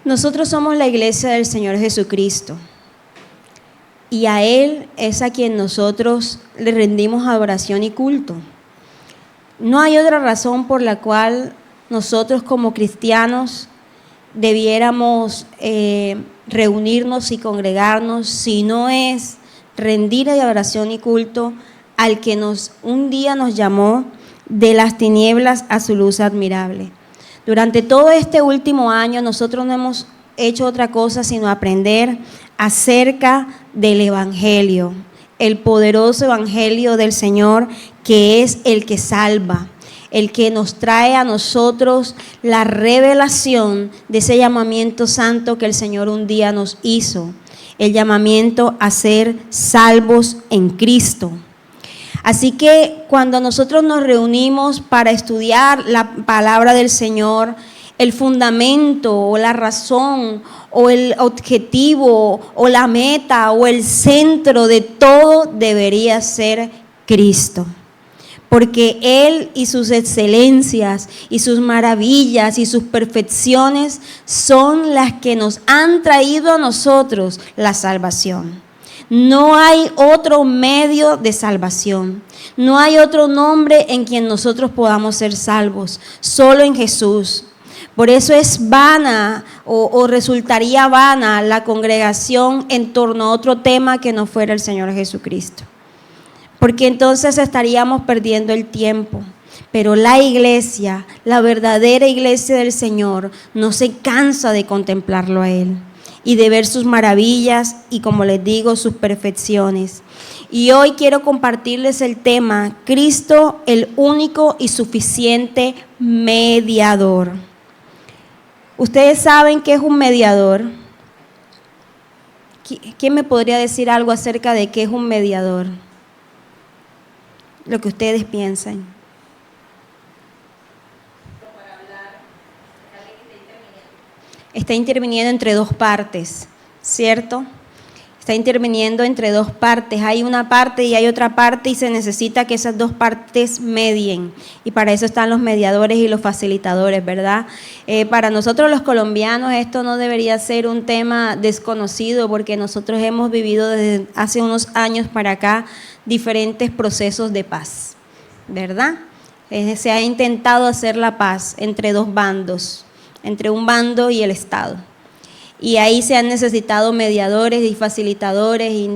Nosotros somos la iglesia del Señor Jesucristo y a Él es a quien nosotros le rendimos adoración y culto. No hay otra razón por la cual nosotros como cristianos debiéramos reunirnos y congregarnos si no es rendir adoración y culto al que un día nos llamó de las tinieblas a su luz admirable. Durante todo este último año nosotros no hemos hecho otra cosa sino aprender acerca del Evangelio, el poderoso Evangelio del Señor, que es el que salva, el que nos trae a nosotros la revelación de ese llamamiento santo que el Señor un día nos hizo, el llamamiento a ser salvos en Cristo. Así que cuando nosotros nos reunimos para estudiar la palabra del Señor, el fundamento o la razón o el objetivo o la meta o el centro de todo debería ser Cristo. Porque Él y sus excelencias y sus maravillas y sus perfecciones son las que nos han traído a nosotros la salvación. No hay otro medio de salvación, no hay otro nombre en quien nosotros podamos ser salvos, solo en Jesús. Por eso es vana o resultaría vana la congregación en torno a otro tema que no fuera el Señor Jesucristo. Porque entonces estaríamos perdiendo el tiempo. Pero la iglesia, la verdadera iglesia del Señor, no se cansa de contemplarlo a Él y de ver sus maravillas y, como les digo, sus perfecciones. Y hoy quiero compartirles el tema: Cristo, el único y suficiente mediador. ¿Ustedes saben qué es un mediador? ¿Quién me podría decir algo acerca de qué es un mediador? Lo que ustedes piensan. Está interviniendo entre dos partes, ¿cierto? Está interviniendo entre dos partes. Hay una parte y hay otra parte y se necesita que esas dos partes medien. Y para eso están los mediadores y los facilitadores, ¿verdad? Para nosotros los colombianos esto no debería ser un tema desconocido porque nosotros hemos vivido desde hace unos años para acá diferentes procesos de paz, ¿verdad? Se ha intentado hacer la paz entre dos bandos, entre un bando y el Estado. Y ahí se han necesitado mediadores y facilitadores y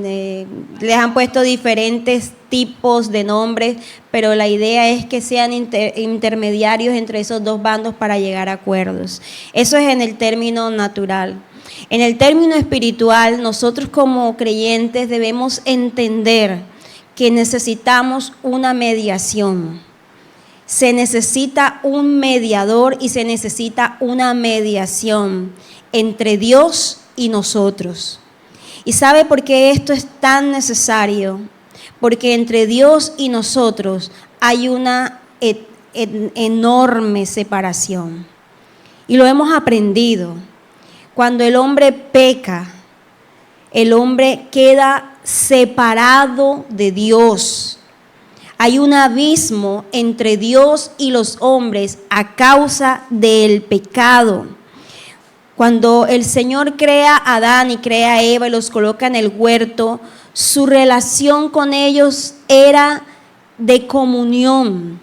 les han puesto diferentes tipos de nombres, pero la idea es que sean intermediarios entre esos dos bandos para llegar a acuerdos. Eso es en el término natural. En el término espiritual, nosotros como creyentes debemos entender que necesitamos una mediación. Se necesita un mediador y se necesita una mediación entre Dios y nosotros. ¿Y sabe por qué esto es tan necesario? Porque entre Dios y nosotros hay una enorme separación. Y lo hemos aprendido. Cuando el hombre peca, el hombre queda separado de Dios. Hay un abismo entre Dios y los hombres a causa del pecado. Cuando el Señor crea a Adán y crea a Eva y los coloca en el huerto, su relación con ellos era de comunión,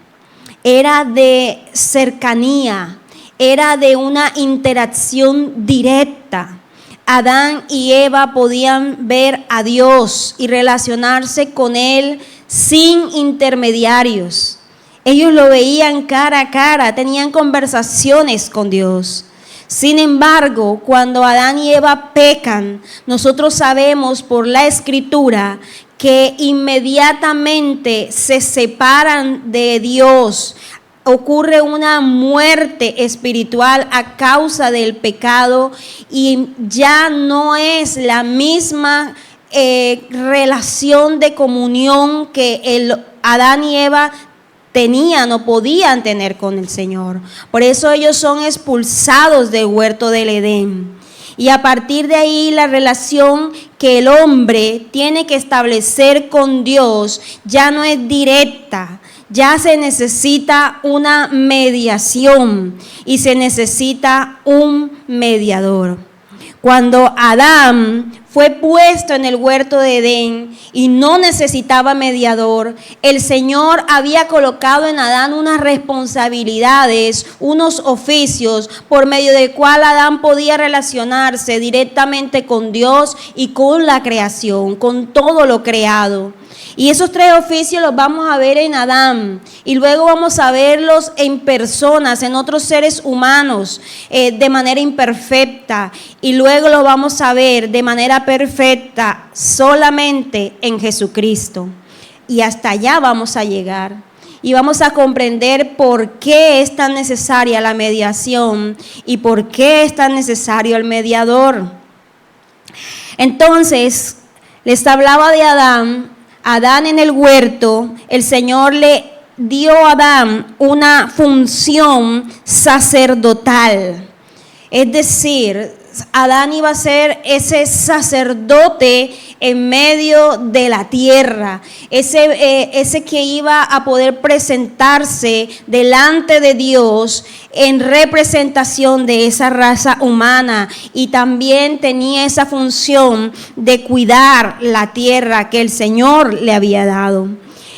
era de cercanía, era de una interacción directa. Adán y Eva podían ver a Dios y relacionarse con Él sin intermediarios. Ellos lo veían cara a cara, tenían conversaciones con Dios. Sin embargo, cuando Adán y Eva pecan, nosotros sabemos por la Escritura que inmediatamente se separan de Dios. Ocurre una muerte espiritual a causa del pecado y ya no es la misma relación de comunión que Adán y Eva tenían o podían tener con el Señor. Por eso ellos son expulsados del huerto del Edén. Y a partir de ahí la relación que el hombre tiene que establecer con Dios ya no es directa, Ya se necesita una mediación y se necesita un mediador. Cuando Adán fue puesto en el huerto de Edén y no necesitaba mediador, el Señor había colocado en Adán unas responsabilidades, unos oficios por medio del cual Adán podía relacionarse directamente con Dios y con la creación, con todo lo creado. Y esos 3 oficios los vamos a ver en Adán y luego vamos a verlos en personas, en otros seres humanos de manera imperfecta, y luego los vamos a ver de manera perfecta solamente en Jesucristo. Y hasta allá vamos a llegar y vamos a comprender por qué es tan necesaria la mediación y por qué es tan necesario el mediador. Entonces, les hablaba de Adán. Adán en el huerto, el Señor le dio a Adán una función sacerdotal. Es decir, Adán iba a ser ese sacerdote en medio de la tierra, ese que iba a poder presentarse delante de Dios en representación de esa raza humana, y también tenía esa función de cuidar la tierra que el Señor le había dado.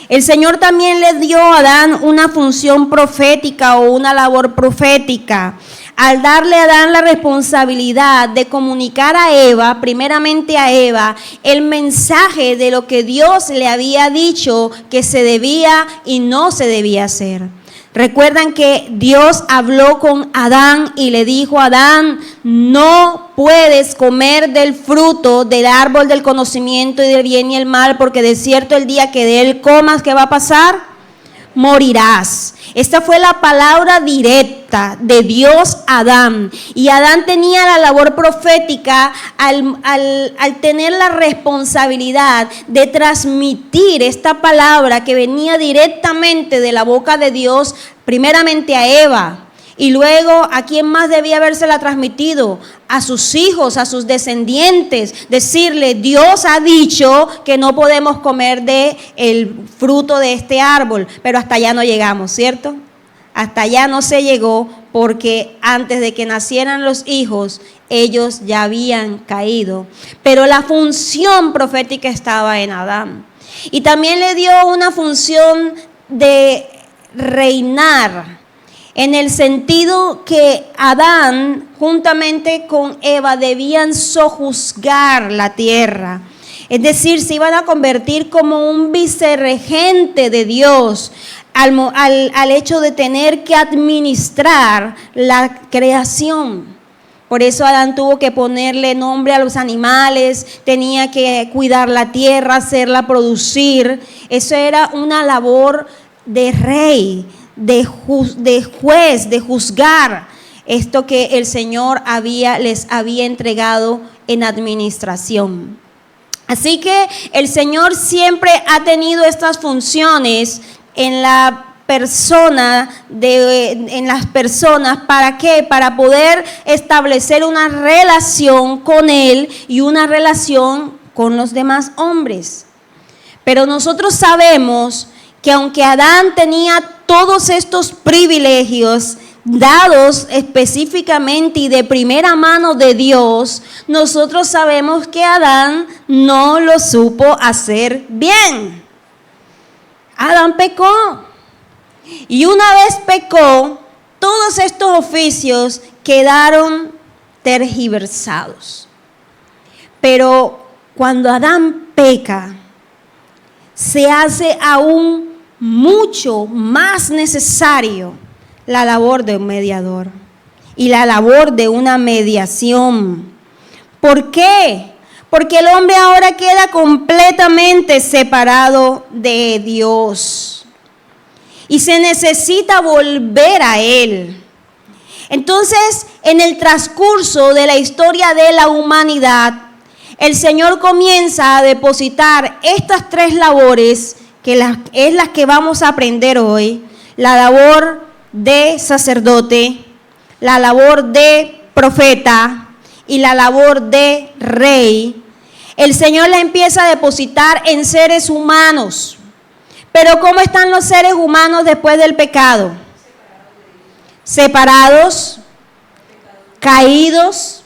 El Señor también le dio a Adán una función profética o una labor profética, al darle a Adán la responsabilidad de comunicar a Eva, primeramente a Eva, el mensaje de lo que Dios le había dicho que se debía y no se debía hacer. Recuerdan que Dios habló con Adán y le dijo a Adán: no puedes comer del fruto del árbol del conocimiento y del bien y el mal, porque de cierto el día que de él comas, ¿qué va a pasar? Morirás. Esta fue la palabra directa de Dios a Adán. Y Adán tenía la labor profética al tener la responsabilidad de transmitir esta palabra que venía directamente de la boca de Dios, primeramente a Eva. Y luego, ¿a quién más debía habérsela transmitido? A sus hijos, a sus descendientes. Decirle: Dios ha dicho que no podemos comer del fruto de este árbol. Pero hasta allá no llegamos, ¿cierto? Hasta allá no se llegó, porque antes de que nacieran los hijos, ellos ya habían caído. Pero la función profética estaba en Adán. Y también le dio una función de reinar, en el sentido que Adán juntamente con Eva debían sojuzgar la tierra. Es decir, se iban a convertir como un vicerregente de Dios al hecho de tener que administrar la creación. Por eso Adán tuvo que ponerle nombre a los animales, tenía que cuidar la tierra, hacerla producir. Eso era una labor de rey, de juez, de juzgar esto que el Señor les había entregado en administración. Así que el Señor siempre ha tenido estas funciones en la persona, en las personas. ¿Para qué? Para poder establecer una relación con Él y una relación con los demás hombres. Pero nosotros sabemos que aunque Adán tenía todos estos privilegios dados específicamente y de primera mano de Dios, nosotros sabemos que Adán no lo supo hacer bien. Adán pecó. Y una vez pecó, todos estos oficios quedaron tergiversados. Pero cuando Adán peca, se hace aún mucho más necesario la labor de un mediador y la labor de una mediación. ¿Por qué? Porque el hombre ahora queda completamente separado de Dios y se necesita volver a Él. Entonces, en el transcurso de la historia de la humanidad, el Señor comienza a depositar estas 3 labores, que es las que vamos a aprender hoy: la labor de sacerdote, la labor de profeta y la labor de rey. El Señor la empieza a depositar en seres humanos, Pero ¿cómo están los seres humanos después del pecado? Separados, caídos,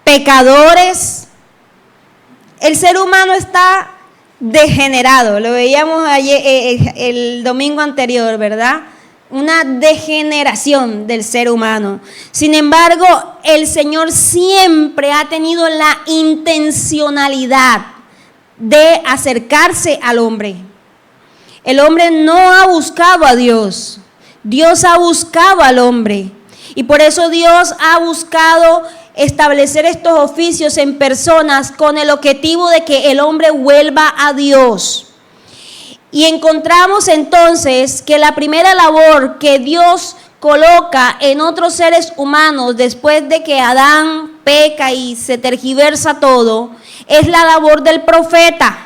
pecadores. El ser humano está degenerado. Lo veíamos ayer, el domingo anterior, ¿verdad? Una degeneración del ser humano. Sin embargo, el Señor siempre ha tenido la intencionalidad de acercarse al hombre. El hombre no ha buscado a Dios. Dios ha buscado al hombre. Y por eso Dios ha buscado establecer estos oficios en personas con el objetivo de que el hombre vuelva a Dios. Y encontramos entonces que la primera labor que Dios coloca en otros seres humanos después de que Adán peca y se tergiversa todo, es la labor del profeta.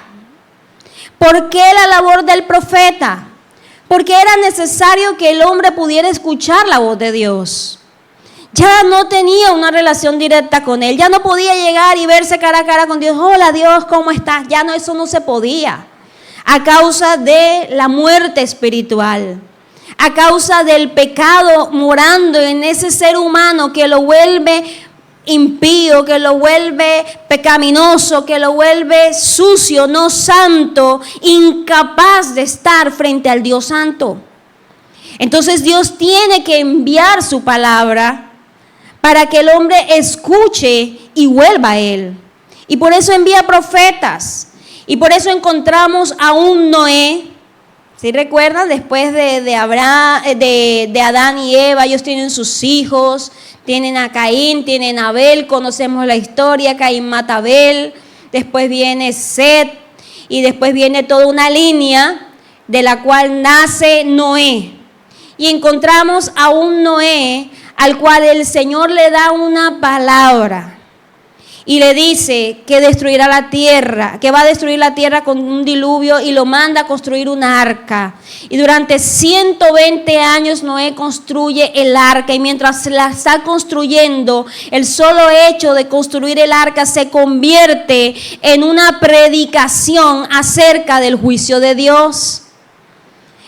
¿Por qué la labor del profeta? Porque era necesario que el hombre pudiera escuchar la voz de Dios. Ya no tenía una relación directa con Él, ya no podía llegar y verse cara a cara con Dios. Hola Dios, ¿cómo estás? Ya no, eso no se podía. A causa de la muerte espiritual, a causa del pecado morando en ese ser humano que lo vuelve impío, que lo vuelve pecaminoso, que lo vuelve sucio, no santo, incapaz de estar frente al Dios santo. Entonces Dios tiene que enviar su palabra para que el hombre escuche y vuelva a Él. Y por eso envía profetas. Y por eso encontramos a un Noé. ¿Sí recuerdan? Después de Adán y Eva, ellos tienen sus hijos. Tienen a Caín, tienen a Abel, conocemos la historia, Caín mata a Abel, después viene Set y después viene toda una línea de la cual nace Noé. Y encontramos a un Noé al cual el Señor le da una palabra y le dice que destruirá la tierra, que va a destruir la tierra con un diluvio y lo manda a construir una arca. Y durante 120 años Noé construye el arca y mientras la está construyendo, el solo hecho de construir el arca se convierte en una predicación acerca del juicio de Dios.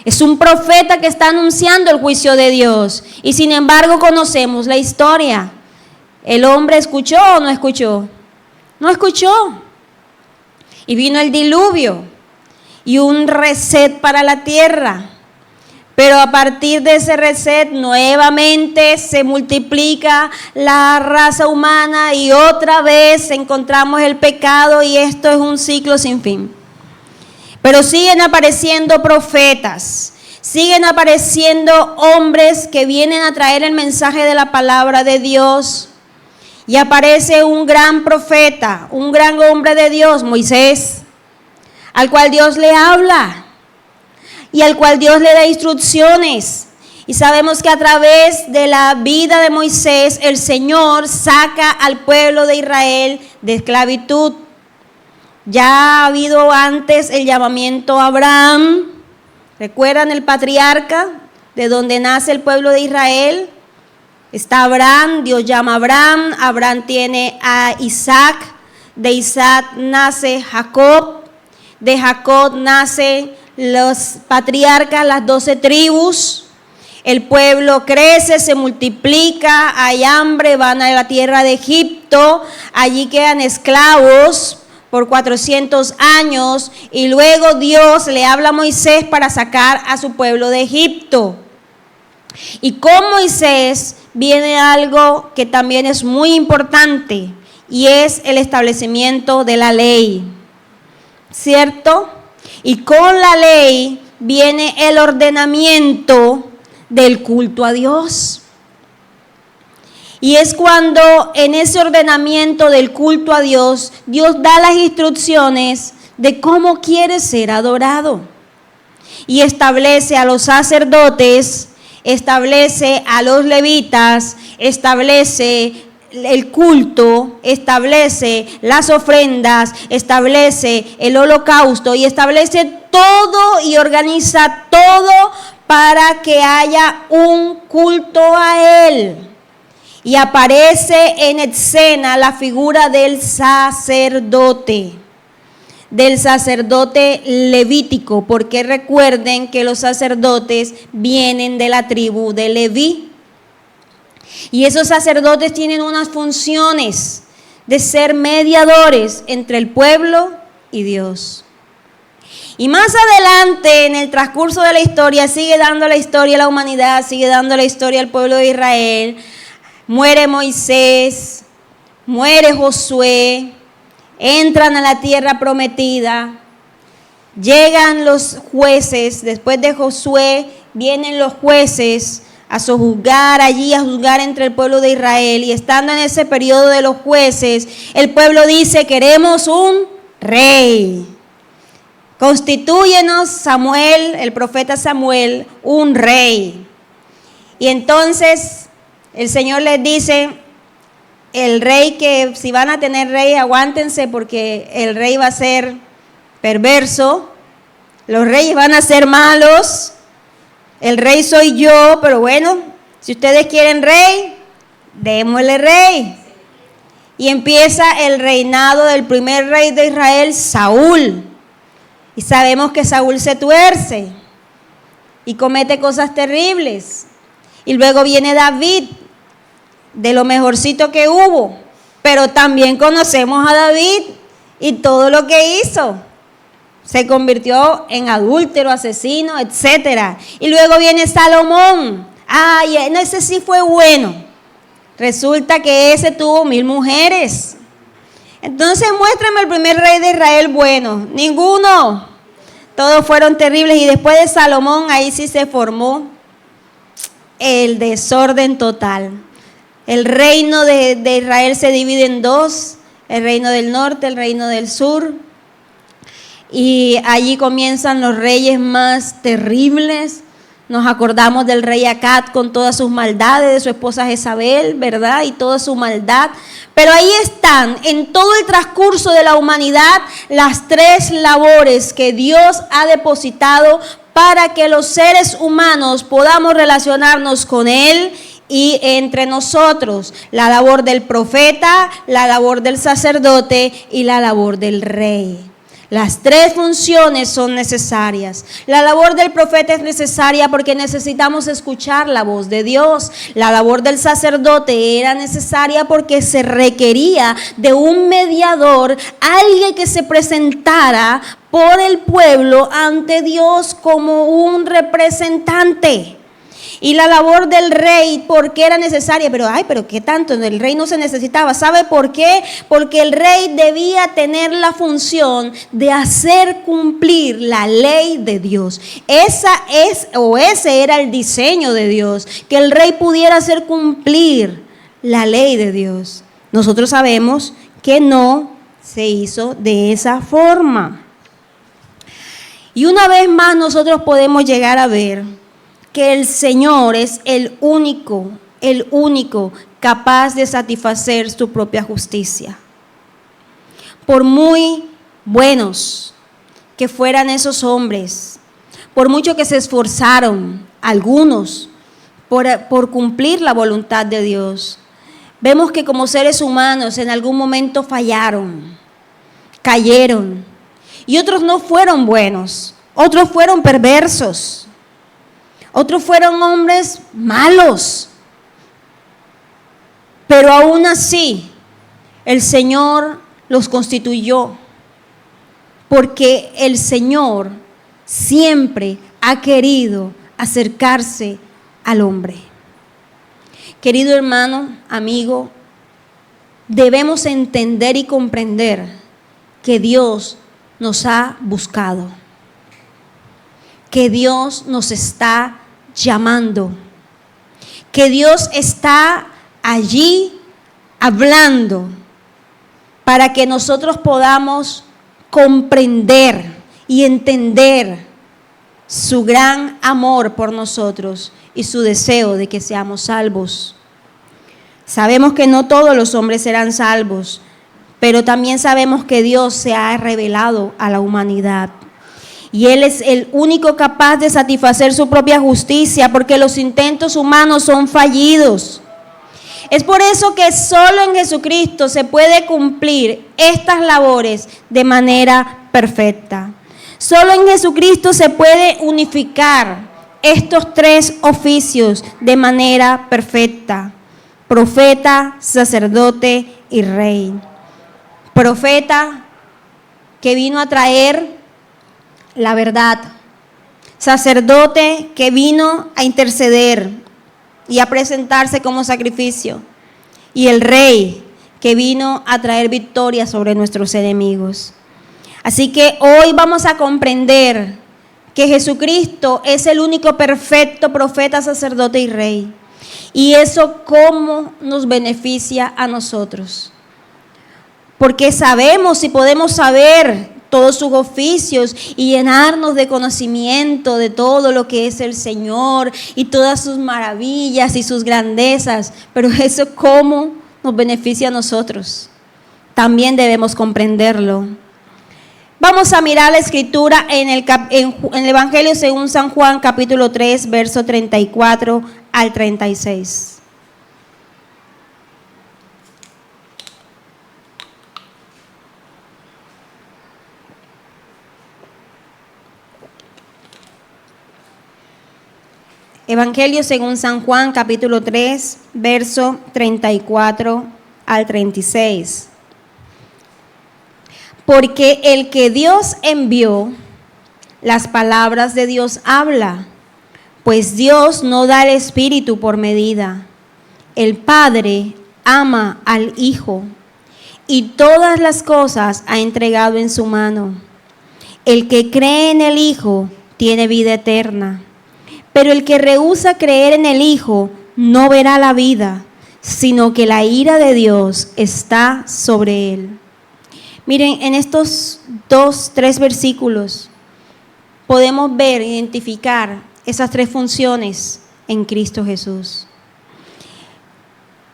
Es un profeta que está anunciando el juicio de Dios y sin embargo conocemos la historia. ¿El hombre escuchó o no escuchó? No escuchó. Y vino el diluvio y un reset para la tierra. Pero a partir de ese reset nuevamente se multiplica la raza humana y otra vez encontramos el pecado y esto es un ciclo sin fin. Pero siguen apareciendo profetas, siguen apareciendo hombres que vienen a traer el mensaje de la palabra de Dios. Y aparece un gran profeta, un gran hombre de Dios, Moisés, al cual Dios le habla y al cual Dios le da instrucciones. Y sabemos que a través de la vida de Moisés, el Señor saca al pueblo de Israel de esclavitud. Ya ha habido antes el llamamiento a Abraham. ¿Recuerdan el patriarca de donde nace el pueblo de Israel? Está Abraham, Dios llama a Abraham, Abraham tiene a Isaac, de Isaac nace Jacob, de Jacob nacen los patriarcas, las 12 tribus, el pueblo crece, se multiplica, hay hambre, van a la tierra de Egipto, allí quedan esclavos por 400 años y luego Dios le habla a Moisés para sacar a su pueblo de Egipto. Y con Moisés viene algo que también es muy importante y es el establecimiento de la ley, ¿cierto? Y con la ley viene el ordenamiento del culto a Dios. Y es cuando en ese ordenamiento del culto a Dios, Dios da las instrucciones de cómo quiere ser adorado. Y establece a los sacerdotes, establece a los levitas, establece el culto, establece las ofrendas, establece el holocausto y establece todo y organiza todo para que haya un culto a Él. Y aparece en escena la figura del sacerdote. del sacerdote levítico, porque recuerden que los sacerdotes vienen de la tribu de Leví. Y esos sacerdotes tienen unas funciones de ser mediadores entre el pueblo y Dios. Y más adelante, en el transcurso de la historia, sigue dando la historia a la humanidad, sigue dando la historia al pueblo de Israel. Muere Moisés, muere Josué, entran a la tierra prometida, llegan los jueces, después de Josué vienen los jueces a sojuzgar allí, a juzgar entre el pueblo de Israel. Y estando en ese periodo de los jueces, el pueblo dice: queremos un rey. Constitúyenos, Samuel, el profeta Samuel, un rey. Y entonces el Señor les dice: el rey, que si van a tener rey, aguántense, porque el rey va a ser perverso, los reyes van a ser malos, el rey soy yo, pero bueno, si ustedes quieren rey, démosle rey. Y empieza el reinado del primer rey de Israel, Saúl. Y sabemos que Saúl se tuerce y comete cosas terribles. Y luego viene David, de lo mejorcito que hubo, pero también conocemos a David y todo lo que hizo. Se convirtió en adúltero, asesino, etc. Y luego viene Salomón. Ay, ese sí fue bueno. Resulta que ese tuvo 1000 mujeres. Entonces muéstrame el primer rey de Israel bueno. Ninguno. Todos fueron terribles. Y después de Salomón, ahí sí se formó el desorden total. El reino de Israel se divide en dos: el reino del norte, el reino del sur. Y allí comienzan los reyes más terribles. Nos acordamos del rey Acab con todas sus maldades, de su esposa Jezabel, ¿verdad? Y toda su maldad. Pero ahí están, en todo el transcurso de la humanidad, las 3 labores que Dios ha depositado para que los seres humanos podamos relacionarnos con Él y entre nosotros: la labor del profeta, la labor del sacerdote y la labor del rey. Las 3 funciones son necesarias. La labor del profeta es necesaria porque necesitamos escuchar la voz de Dios. La labor del sacerdote era necesaria porque se requería de un mediador, alguien que se presentara por el pueblo ante Dios como un representante. Y la labor del rey, ¿por qué era necesaria? Pero ¿qué tanto? El rey no se necesitaba. ¿Sabe por qué? Porque el rey debía tener la función de hacer cumplir la ley de Dios. Ese era el diseño de Dios, que el rey pudiera hacer cumplir la ley de Dios. Nosotros sabemos que no se hizo de esa forma. Y una vez más nosotros podemos llegar a ver que el Señor es el único capaz de satisfacer su propia justicia. Por muy buenos que fueran esos hombres, por mucho que se esforzaron algunos por cumplir la voluntad de Dios, vemos que como seres humanos en algún momento fallaron, cayeron, y otros no fueron buenos, otros fueron perversos. Otros fueron hombres malos, pero aún así el Señor los constituyó, porque el Señor siempre ha querido acercarse al hombre. Querido hermano, amigo, debemos entender y comprender que Dios nos ha buscado, que Dios nos está llamando, que Dios está allí hablando para que nosotros podamos comprender y entender su gran amor por nosotros y su deseo de que seamos salvos. Sabemos que no todos los hombres serán salvos, pero también sabemos que Dios se ha revelado a la humanidad. Y Él es el único capaz de satisfacer su propia justicia, porque los intentos humanos son fallidos. Es por eso que solo en Jesucristo se puede cumplir estas labores de manera perfecta. Solo en Jesucristo se puede unificar estos tres oficios de manera perfecta: profeta, sacerdote y rey. Profeta, que vino a traer la verdad. Sacerdote, que vino a interceder y a presentarse como sacrificio. Y el rey, que vino a traer victoria sobre nuestros enemigos. Así que hoy vamos a comprender que Jesucristo es el único perfecto profeta, sacerdote y rey. Y eso cómo nos beneficia a nosotros. Porque sabemos y podemos saber todos sus oficios y llenarnos de conocimiento de todo lo que es el Señor y todas sus maravillas y sus grandezas. Pero eso cómo nos beneficia a nosotros. También debemos comprenderlo. Vamos a mirar la escritura en el Evangelio según San Juan, capítulo 3, verso 34 al 36. Evangelio según San Juan, capítulo 3, verso 34 al 36. Porque el que Dios envió, las palabras de Dios habla, pues Dios no da el Espíritu por medida. El Padre ama al Hijo y todas las cosas ha entregado en su mano. El que cree en el Hijo tiene vida eterna, pero el que rehúsa creer en el Hijo no verá la vida, sino que la ira de Dios está sobre él. Miren, en estos 3 versículos podemos ver, identificar esas 3 funciones en Cristo Jesús.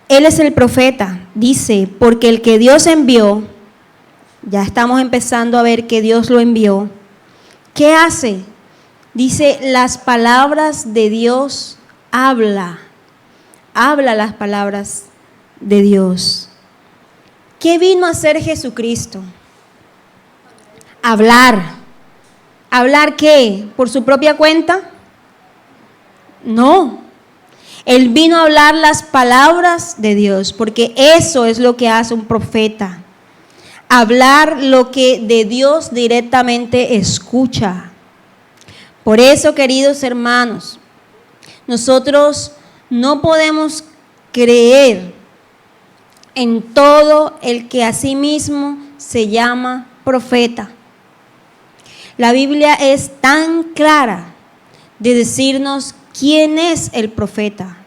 Él es el profeta, dice, porque el que Dios envió, ya estamos empezando a ver que Dios lo envió. ¿Qué hace? Dice, las palabras de Dios habla las palabras de Dios. ¿Qué vino a hacer Jesucristo? Hablar. ¿Hablar qué? ¿Por su propia cuenta? No. Él vino a hablar las palabras de Dios, porque eso es lo que hace un profeta. Hablar lo que de Dios directamente escucha. Por eso, queridos hermanos, nosotros no podemos creer en todo el que a sí mismo se llama profeta. La Biblia es tan clara de decirnos quién es el profeta.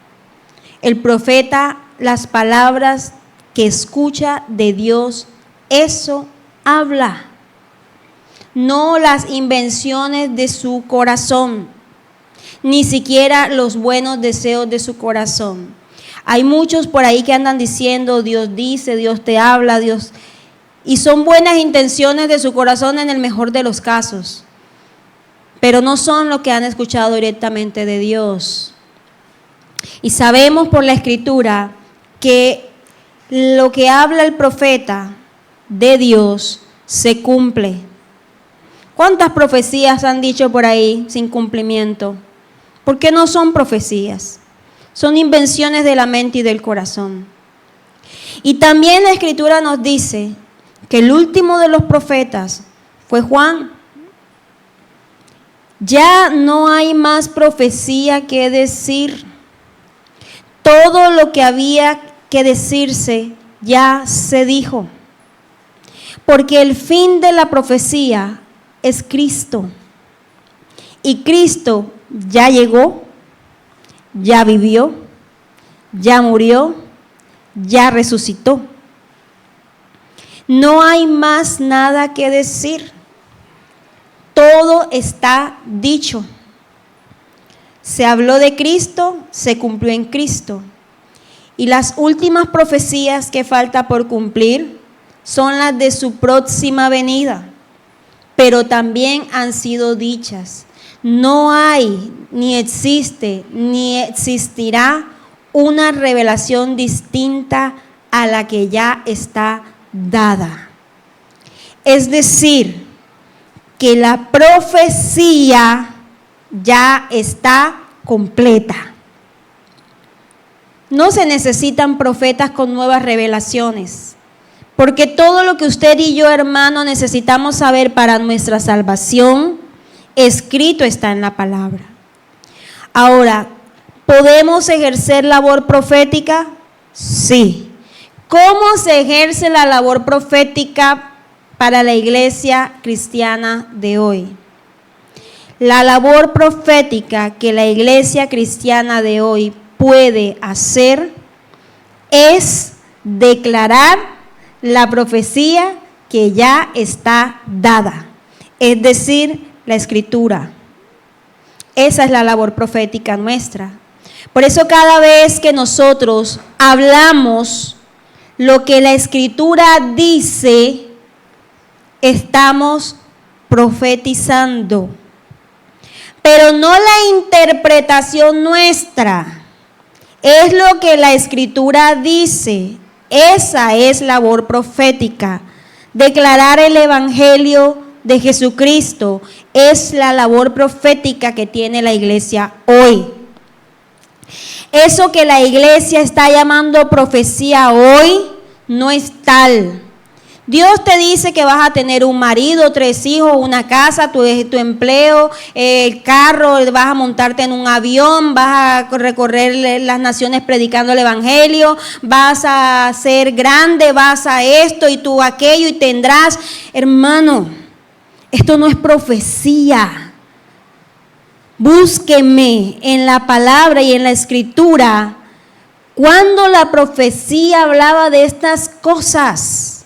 El profeta, las palabras que escucha de Dios, eso habla. No las invenciones de su corazón, ni siquiera los buenos deseos de su corazón. Hay muchos por ahí que andan diciendo, Dios dice, Dios te habla, Dios... Y son buenas intenciones de su corazón en el mejor de los casos, pero no son lo que han escuchado directamente de Dios. Y sabemos por la Escritura que lo que habla el profeta de Dios se cumple. ¿Cuántas profecías han dicho por ahí sin cumplimiento? Porque no son profecías, son invenciones de la mente y del corazón. Y también la Escritura nos dice que el último de los profetas fue Juan. Ya no hay más profecía que decir. Todo lo que había que decirse ya se dijo. Porque el fin de la profecía es Cristo. Y Cristo ya llegó, ya vivió, ya murió, ya resucitó. No hay más nada que decir. Todo está dicho. Se habló de Cristo, se cumplió en Cristo. Y las últimas profecías que falta por cumplir son las de su próxima venida. Pero también han sido dichas. No hay, ni existe, ni existirá una revelación distinta a la que ya está dada. Es decir, que la profecía ya está completa. No se necesitan profetas con nuevas revelaciones, porque todo lo que usted y yo, hermano, necesitamos saber para nuestra salvación, escrito está en la palabra. Ahora, ¿podemos ejercer labor profética? Sí. ¿Cómo se ejerce la labor profética para la iglesia cristiana de hoy? La labor profética que la iglesia cristiana de hoy puede hacer es declarar la profecía que ya está dada, es decir, la escritura. Esa es la labor profética nuestra. Por eso cada vez que nosotros hablamos lo que la escritura dice, estamos profetizando. Pero no la interpretación nuestra, es lo que la escritura dice. Esa es labor profética. Declarar el evangelio de Jesucristo es la labor profética que tiene la iglesia hoy. Eso que la iglesia está llamando profecía hoy no es tal. Dios te dice que vas a tener un marido, 3 hijos, una casa, tu empleo, el carro, vas a montarte en un avión, vas a recorrer las naciones predicando el evangelio, vas a ser grande, vas a esto y tú aquello y tendrás. Hermano, esto no es profecía. Búsqueme en la palabra y en la escritura cuando la profecía hablaba de estas cosas.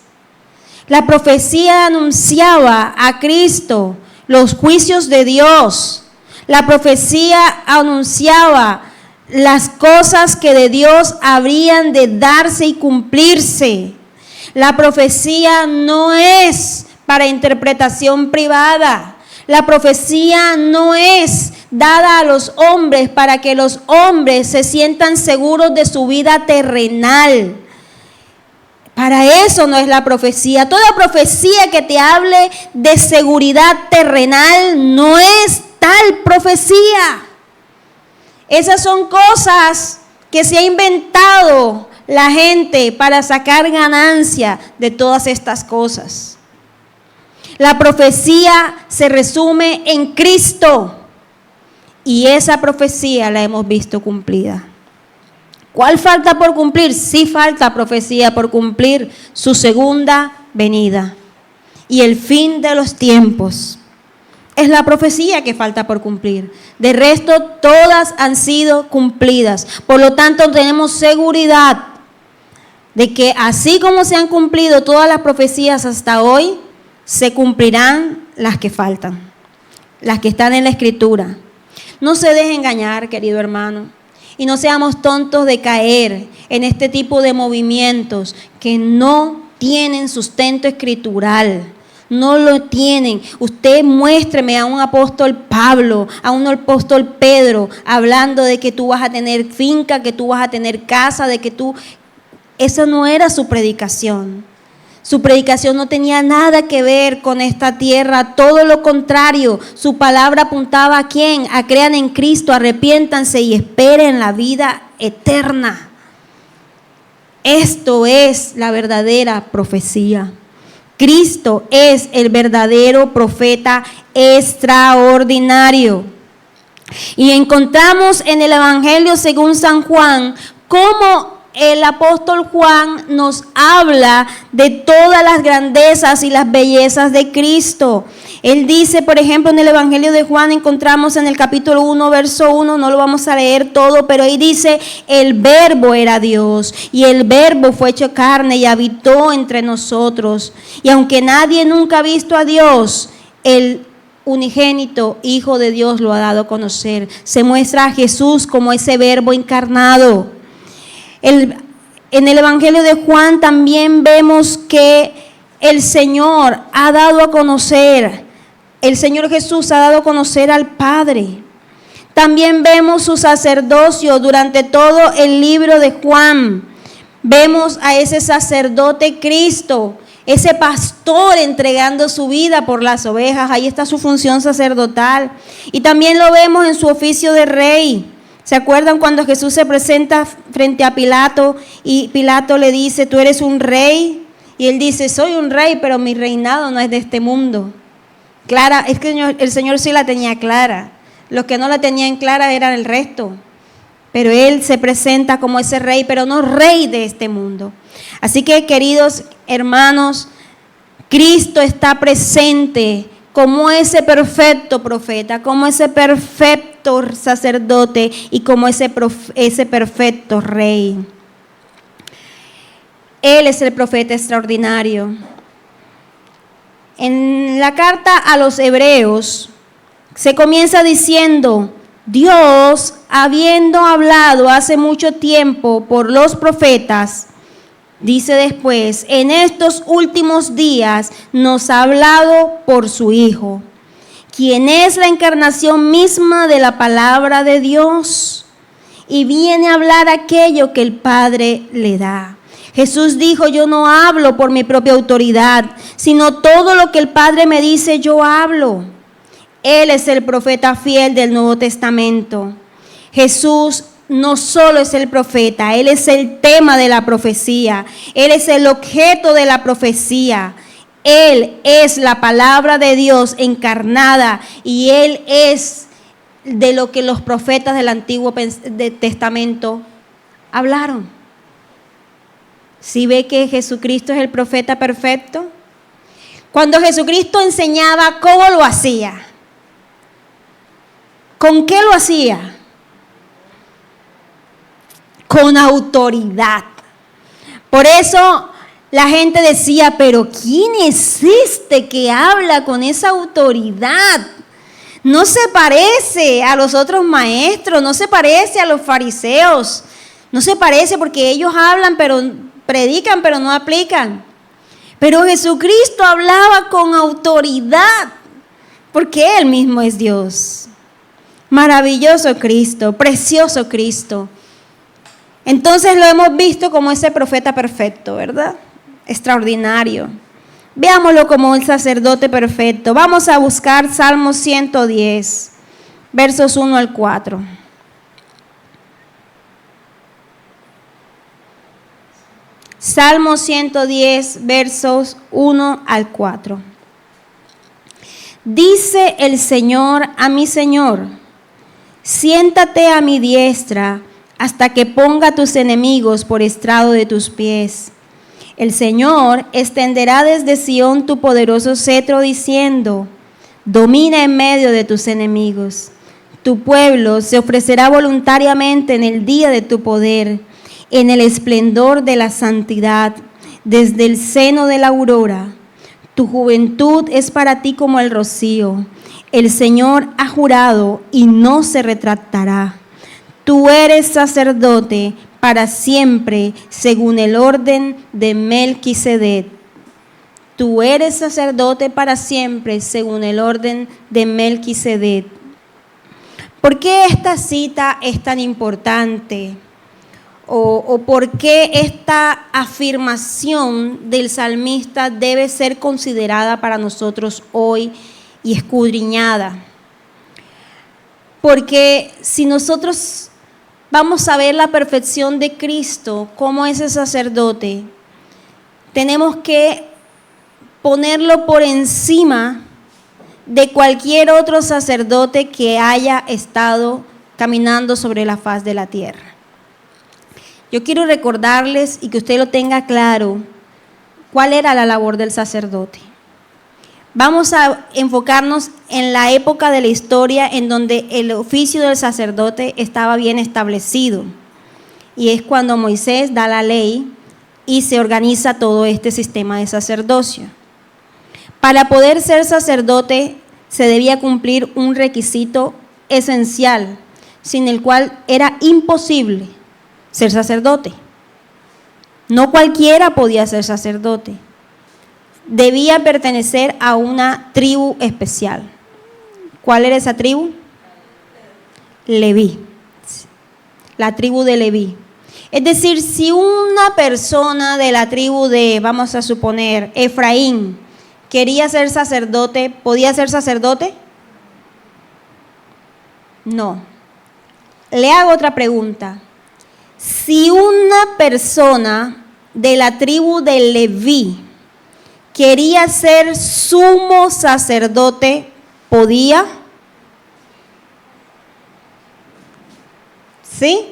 La profecía anunciaba a Cristo, los juicios de Dios. La profecía anunciaba las cosas que de Dios habrían de darse y cumplirse. La profecía no es para interpretación privada. La profecía no es dada a los hombres para que los hombres se sientan seguros de su vida terrenal. Para eso no es la profecía. Toda profecía que te hable de seguridad terrenal no es tal profecía. Esas son cosas que se ha inventado la gente para sacar ganancia de todas estas cosas. La profecía se resume en Cristo y esa profecía la hemos visto cumplida. ¿Cuál falta por cumplir? Sí falta profecía por cumplir, su segunda venida y el fin de los tiempos. Es la profecía que falta por cumplir. De resto, todas han sido cumplidas. Por lo tanto, tenemos seguridad de que así como se han cumplido todas las profecías hasta hoy, se cumplirán las que faltan, las que están en la Escritura. No se deje engañar, querido hermano. Y no seamos tontos de caer en este tipo de movimientos que no tienen sustento escritural. No lo tienen. Usted muéstreme a un apóstol Pablo, a un apóstol Pedro, hablando de que tú vas a tener finca, que tú vas a tener casa, de que tú... Esa no era su predicación. Su predicación no tenía nada que ver con esta tierra, todo lo contrario. Su palabra apuntaba ¿a quién? A crean en Cristo, arrepiéntanse y esperen la vida eterna. Esto es la verdadera profecía. Cristo es el verdadero profeta extraordinario. Y encontramos en el Evangelio según San Juan cómo el apóstol Juan nos habla de todas las grandezas y las bellezas de Cristo. Él dice, por ejemplo, en el Evangelio de Juan encontramos en el capítulo 1, verso 1, no lo vamos a leer todo, pero ahí dice, el verbo era Dios y el verbo fue hecho carne y habitó entre nosotros. Y aunque nadie nunca ha visto a Dios, el unigénito Hijo de Dios lo ha dado a conocer. Se muestra a Jesús como ese verbo encarnado. En el Evangelio de Juan también vemos que el Señor ha dado a conocer, el Señor Jesús ha dado a conocer al Padre. También vemos su sacerdocio durante todo el libro de Juan. Vemos a ese sacerdote Cristo, ese pastor entregando su vida por las ovejas. Ahí está su función sacerdotal. Y también lo vemos en su oficio de rey. ¿Se acuerdan cuando Jesús se presenta frente a Pilato y Pilato le dice, tú eres un rey? Y él dice, soy un rey, pero mi reinado no es de este mundo. Clara, es que el Señor sí la tenía clara. Los que no la tenían clara eran el resto. Pero Él se presenta como ese rey, pero no rey de este mundo. Así que, queridos hermanos, Cristo está presente como ese perfecto profeta, como ese perfecto sacerdote y como ese perfecto rey. Él es el profeta extraordinario. En la carta a los Hebreos se comienza diciendo, Dios, habiendo hablado hace mucho tiempo por los profetas, dice después, en estos últimos días nos ha hablado por su Hijo, quien es la encarnación misma de la palabra de Dios y viene a hablar aquello que el Padre le da. Jesús dijo, yo no hablo por mi propia autoridad, sino todo lo que el Padre me dice, yo hablo. Él es el profeta fiel del Nuevo Testamento. Jesús no solo es el profeta, Él es el tema de la profecía. Él es el objeto de la profecía. Él es la palabra de Dios encarnada y Él es de lo que los profetas del Antiguo Testamento hablaron. ¿Sí ve que Jesucristo es el profeta perfecto? Cuando Jesucristo enseñaba, ¿cómo lo hacía? ¿Con qué lo hacía? Con autoridad. Por eso la gente decía, pero ¿quién es este que habla con esa autoridad? No se parece a los otros maestros, no se parece a los fariseos, no se parece porque ellos hablan, pero predican, pero no aplican. Pero Jesucristo hablaba con autoridad, porque Él mismo es Dios. Maravilloso Cristo, precioso Cristo. Entonces lo hemos visto como ese profeta perfecto, ¿verdad? Extraordinario. Veámoslo como el sacerdote perfecto. Vamos a buscar Salmo 110, versos 1 al 4. Salmo 110, versos 1 al 4. Dice el Señor a mi Señor, siéntate a mi diestra hasta que ponga a tus enemigos por estrado de tus pies. El Señor extenderá desde Sión tu poderoso cetro diciendo, domina en medio de tus enemigos. Tu pueblo se ofrecerá voluntariamente en el día de tu poder, en el esplendor de la santidad, desde el seno de la aurora. Tu juventud es para ti como el rocío. El Señor ha jurado y no se retractará. Tú eres sacerdote para siempre, según el orden de Melquisedec. Tú eres sacerdote para siempre, según el orden de Melquisedec. ¿Por qué esta cita es tan importante? ¿O por qué esta afirmación del salmista debe ser considerada para nosotros hoy y escudriñada? Porque si nosotros vamos a ver la perfección de Cristo como ese sacerdote, tenemos que ponerlo por encima de cualquier otro sacerdote que haya estado caminando sobre la faz de la tierra. Yo quiero recordarles y que usted lo tenga claro, cuál era la labor del sacerdote. Vamos a enfocarnos en la época de la historia en donde el oficio del sacerdote estaba bien establecido. Y es cuando Moisés da la ley y se organiza todo este sistema de sacerdocio. Para poder ser sacerdote se debía cumplir un requisito esencial, sin el cual era imposible ser sacerdote. No cualquiera podía ser sacerdote. Debía pertenecer a una tribu especial. ¿Cuál era esa tribu? Leví, la tribu de Leví. Es decir, si una persona de la tribu de, vamos a suponer, Efraín, quería ser sacerdote, ¿podía ser sacerdote? No. Le hago otra pregunta. Si una persona de la tribu de Leví quería ser sumo sacerdote, ¿podía? ¿Sí?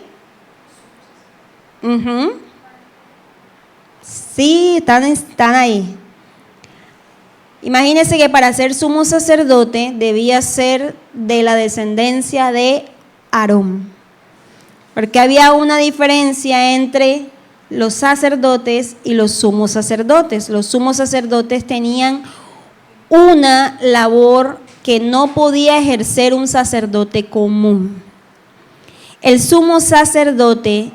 Sí, están ahí. Imagínense que para ser sumo sacerdote debía ser de la descendencia de Aarón, porque había una diferencia entre los sacerdotes y los sumos sacerdotes. Los sumos sacerdotes tenían una labor que no podía ejercer un sacerdote común. El sumo sacerdote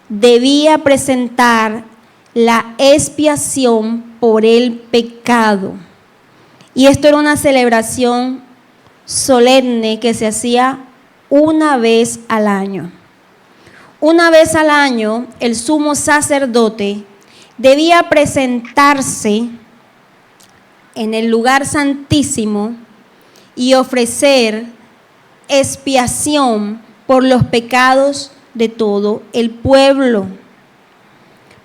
debía presentar la expiación por el pecado. Y esto era una celebración solemne que se hacía una vez al año. Una vez al año, el sumo sacerdote debía presentarse en el lugar santísimo y ofrecer expiación por los pecados de todo el pueblo,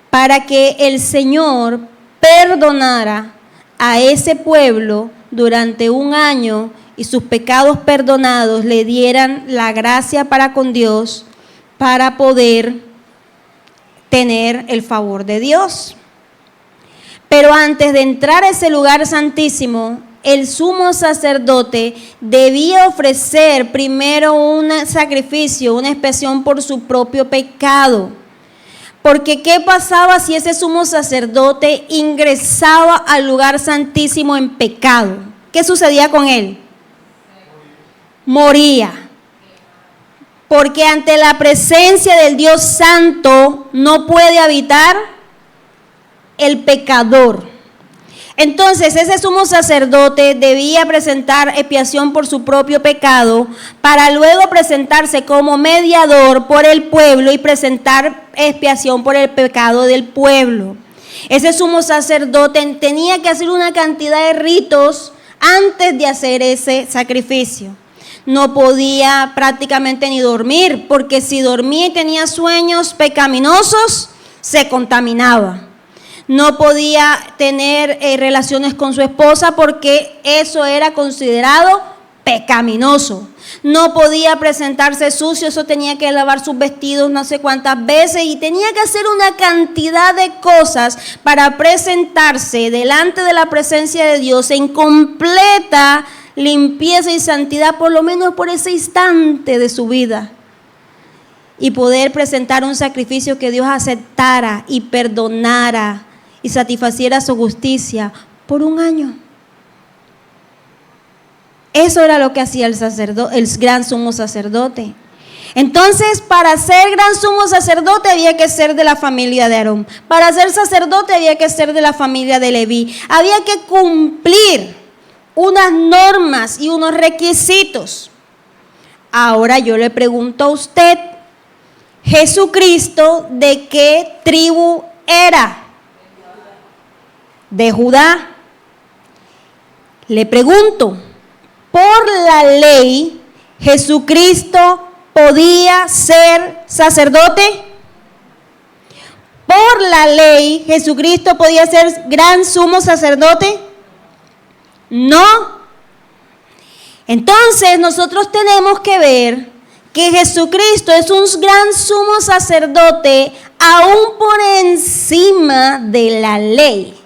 para que el Señor perdonara a ese pueblo durante un año y sus pecados perdonados le dieran la gracia para con Dios, para poder tener el favor de Dios. Pero antes de entrar a ese lugar santísimo, el sumo sacerdote debía ofrecer primero un sacrificio, una expiación por su propio pecado. Porque ¿qué pasaba si ese sumo sacerdote ingresaba al lugar santísimo en pecado? ¿Qué sucedía con él? Moría. Porque ante la presencia del Dios Santo no puede habitar el pecador. Entonces ese sumo sacerdote debía presentar expiación por su propio pecado para luego presentarse como mediador por el pueblo y presentar expiación por el pecado del pueblo. Ese sumo sacerdote tenía que hacer una cantidad de ritos antes de hacer ese sacrificio. No podía prácticamente ni dormir, porque si dormía y tenía sueños pecaminosos, se contaminaba. No podía tener relaciones con su esposa porque eso era considerado pecaminoso. No podía presentarse sucio, eso tenía que lavar sus vestidos no sé cuántas veces y tenía que hacer una cantidad de cosas para presentarse delante de la presencia de Dios en completa limpieza y santidad, por lo menos por ese instante de su vida, y poder presentar un sacrificio que Dios aceptara y perdonara y satisfaciera su justicia por un año. Eso era lo que hacía el sacerdote, el gran sumo sacerdote. Entonces, para ser gran sumo sacerdote había que ser de la familia de Aarón. Para ser sacerdote había que ser de la familia de Leví. Había que cumplir unas normas y unos requisitos. Ahora yo le pregunto a usted, ¿Jesucristo de qué tribu era? De Judá. Le pregunto, ¿por la ley Jesucristo podía ser sacerdote? ¿Por la ley Jesucristo podía ser gran sumo sacerdote? No. Entonces nosotros tenemos que ver que Jesucristo es un gran sumo sacerdote aún por encima de la ley.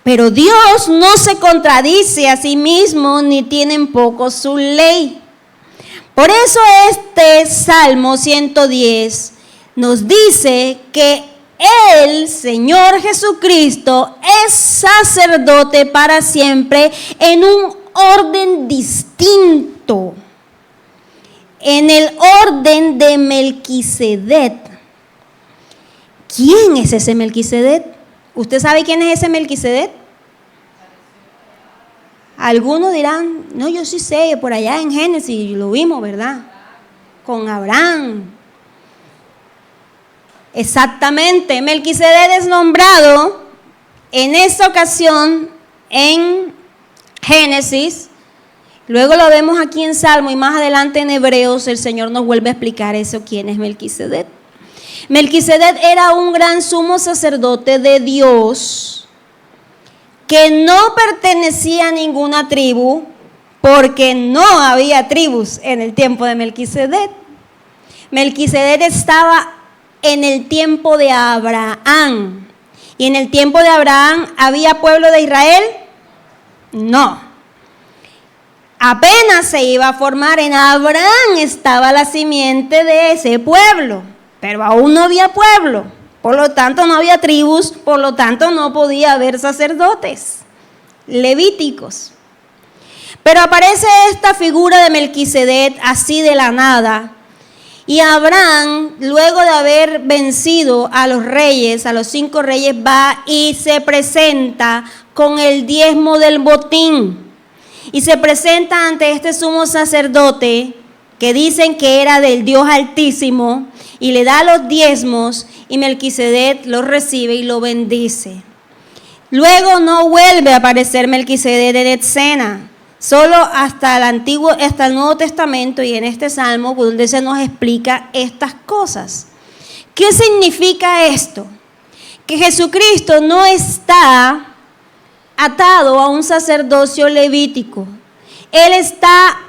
Pero Dios no se contradice a sí mismo ni tiene en poco su ley. Por eso este Salmo 110 nos dice que el Señor Jesucristo es sacerdote para siempre en un orden distinto, en el orden de Melquisedec. ¿Quién es ese Melquisedec? ¿Usted sabe quién es ese Melquisedec? Algunos dirán, no, yo sí sé, por allá en Génesis lo vimos, ¿verdad? con Abraham. Exactamente, Melquisedec es nombrado en esta ocasión en Génesis, luego lo vemos aquí en Salmo y más adelante en Hebreos el Señor nos vuelve a explicar eso, quién es Melquisedec. Melquisedec era un gran sumo sacerdote de Dios que no pertenecía a ninguna tribu, porque no había tribus en el tiempo de Melquisedec. Melquisedec estaba en el tiempo de Abraham. ¿Y en el tiempo de Abraham había pueblo de Israel? No. Apenas se iba a formar, en Abraham estaba la simiente de ese pueblo, pero aún no había pueblo, por lo tanto no había tribus, por lo tanto no podía haber sacerdotes levíticos. Pero aparece esta figura de Melquisedec así de la nada, y Abraham, luego de haber vencido a los reyes, a los 5 reyes, va y se presenta con el diezmo del botín. Y se presenta ante este sumo sacerdote, que dicen que era del Dios Altísimo, y le da los diezmos, y Melquisedec los recibe y lo bendice. Luego no vuelve a aparecer Melquisedec en escena. Solo hasta el Nuevo Testamento y en este Salmo donde se nos explica estas cosas. ¿Qué significa esto? Que Jesucristo no está atado a un sacerdocio levítico. Él está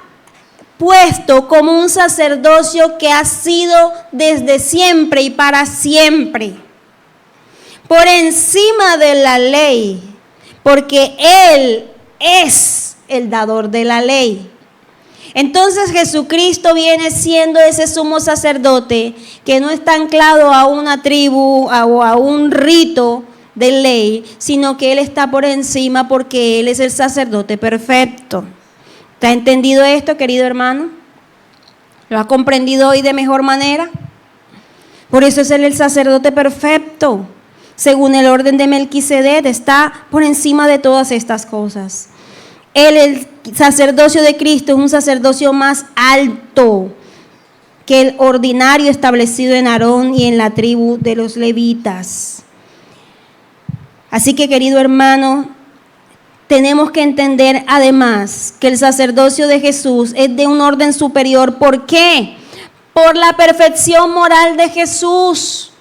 puesto como un sacerdocio que ha sido desde siempre y para siempre, por encima de la ley, porque Él es el dador de la ley. Entonces Jesucristo viene siendo ese sumo sacerdote que no está anclado a una tribu o a un rito de ley, sino que Él está por encima porque Él es el sacerdote perfecto. ¿Te ha entendido esto, querido hermano? ¿Lo ha comprendido hoy de mejor manera? Por eso es Él el sacerdote perfecto. Según el orden de Melquisedec, está por encima de todas estas cosas. El sacerdocio de Cristo es un sacerdocio más alto que el ordinario establecido en Aarón y en la tribu de los levitas. Así que, querido hermano, tenemos que entender además que el sacerdocio de Jesús es de un orden superior. ¿Por qué? Por la perfección moral de Jesús.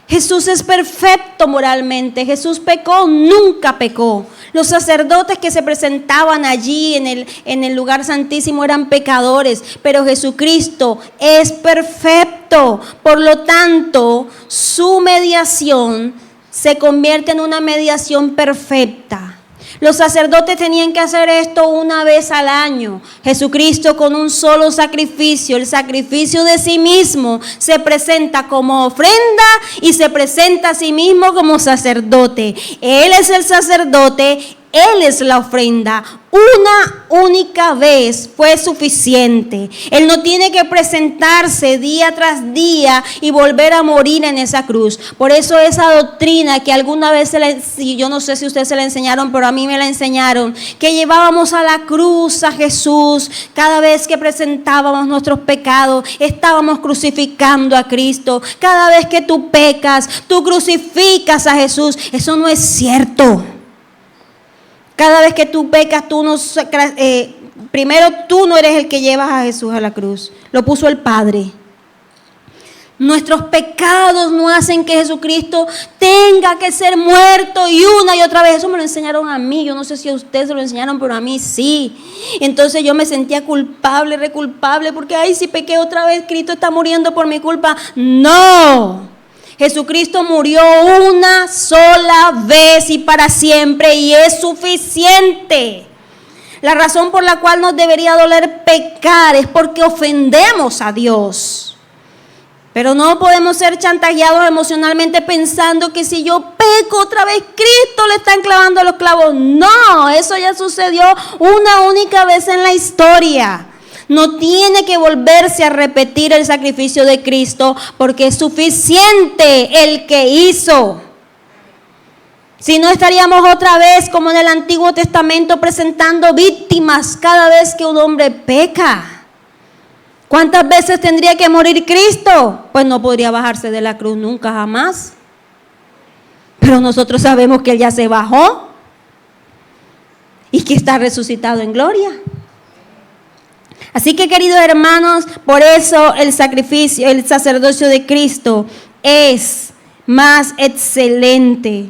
Jesús es perfecto moralmente. Jesús pecó, nunca pecó. Los sacerdotes que se presentaban allí en el lugar santísimo eran pecadores, pero Jesucristo es perfecto. Por lo tanto, su mediación se convierte en una mediación perfecta. Los sacerdotes tenían que hacer esto una vez al año. Jesucristo, con un solo sacrificio, el sacrificio de sí mismo, se presenta como ofrenda y se presenta a sí mismo como sacerdote. Él es el sacerdote, Él es la ofrenda. Una única vez fue suficiente. Él no tiene que presentarse día tras día y volver a morir en esa cruz. Por eso esa doctrina que alguna vez yo no sé si ustedes se la enseñaron, pero a mí me la enseñaron, que llevábamos a la cruz a Jesús. Cada vez que presentábamos nuestros pecados, estábamos crucificando a Cristo. Cada vez que tú pecas, tú crucificas a Jesús. Eso no es cierto. Cada vez que tú pecas, primero tú no eres el que llevas a Jesús a la cruz. Lo puso el Padre. Nuestros pecados no hacen que Jesucristo tenga que ser muerto y una y otra vez. Eso me lo enseñaron a mí. Yo no sé si a ustedes se lo enseñaron, pero a mí sí. Entonces yo me sentía culpable, reculpable, porque ay, si pequé otra vez, Cristo está muriendo por mi culpa. No. Jesucristo murió una sola vez y para siempre y es suficiente. La razón por la cual nos debería doler pecar es porque ofendemos a Dios. Pero no podemos ser chantajeados emocionalmente pensando que si yo peco otra vez, Cristo le están clavando los clavos. No, eso ya sucedió una única vez en la historia. No tiene que volverse a repetir el sacrificio de Cristo porque es suficiente el que hizo. Si no, estaríamos otra vez como en el Antiguo Testamento presentando víctimas cada vez que un hombre peca. ¿Cuántas veces tendría que morir Cristo? Pues no podría bajarse de la cruz nunca, jamás. Pero nosotros sabemos que Él ya se bajó y que está resucitado en gloria. Así que, queridos hermanos, por eso el sacrificio, el sacerdocio de Cristo es más excelente.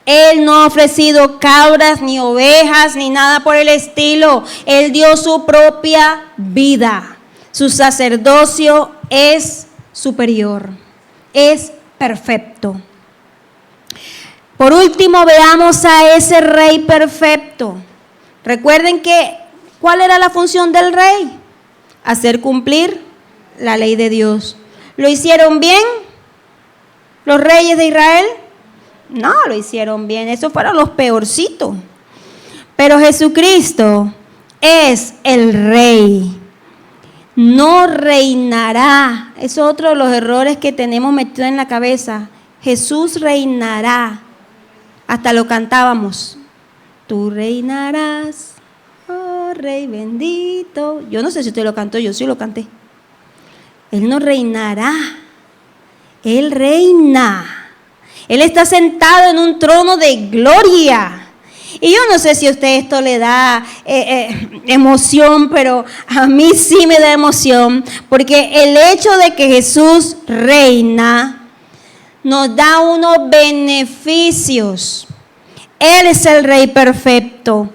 Él no ha ofrecido cabras, ni ovejas, ni nada por el estilo. Él dio su propia vida. Su sacerdocio es superior, es perfecto. Por último, veamos a ese rey perfecto. Recuerden que, ¿cuál era la función del rey? Hacer cumplir la ley de Dios. ¿Lo hicieron bien los reyes de Israel? No, lo hicieron bien, esos fueron los peorcitos. Pero Jesucristo es el rey. No reinará. Es otro de los errores que tenemos metido en la cabeza. Jesús reinará. Hasta lo cantábamos. Tú reinarás, oh Rey bendito. Yo no sé si usted lo cantó, yo sí lo canté. Él no reinará. Él reina. Él está sentado en un trono de gloria. Y yo no sé si a usted esto le da emoción, pero a mí sí me da emoción, porque el hecho de que Jesús reina nos da unos beneficios. Él es el Rey perfecto.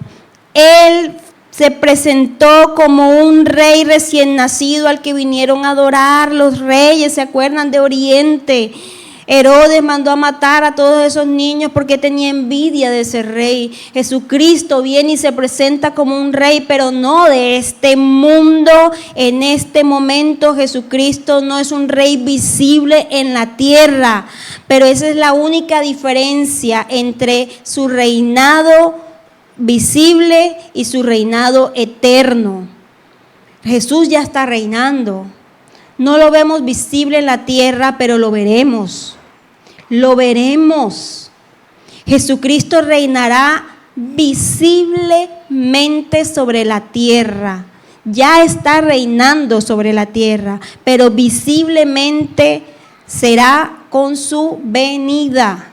Él se presentó como un rey recién nacido al que vinieron a adorar los reyes, ¿se acuerdan? De Oriente. Herodes mandó a matar a todos esos niños porque tenía envidia de ese rey. Jesucristo viene y se presenta como un rey, pero no de este mundo. En este momento Jesucristo no es un rey visible en la tierra, pero esa es la única diferencia entre su reinado visible y su reinado eterno. Jesús ya está reinando. No lo vemos visible en la tierra, pero lo veremos. Lo veremos. Jesucristo reinará visiblemente sobre la tierra. Ya está reinando sobre la tierra, pero visiblemente será con su venida,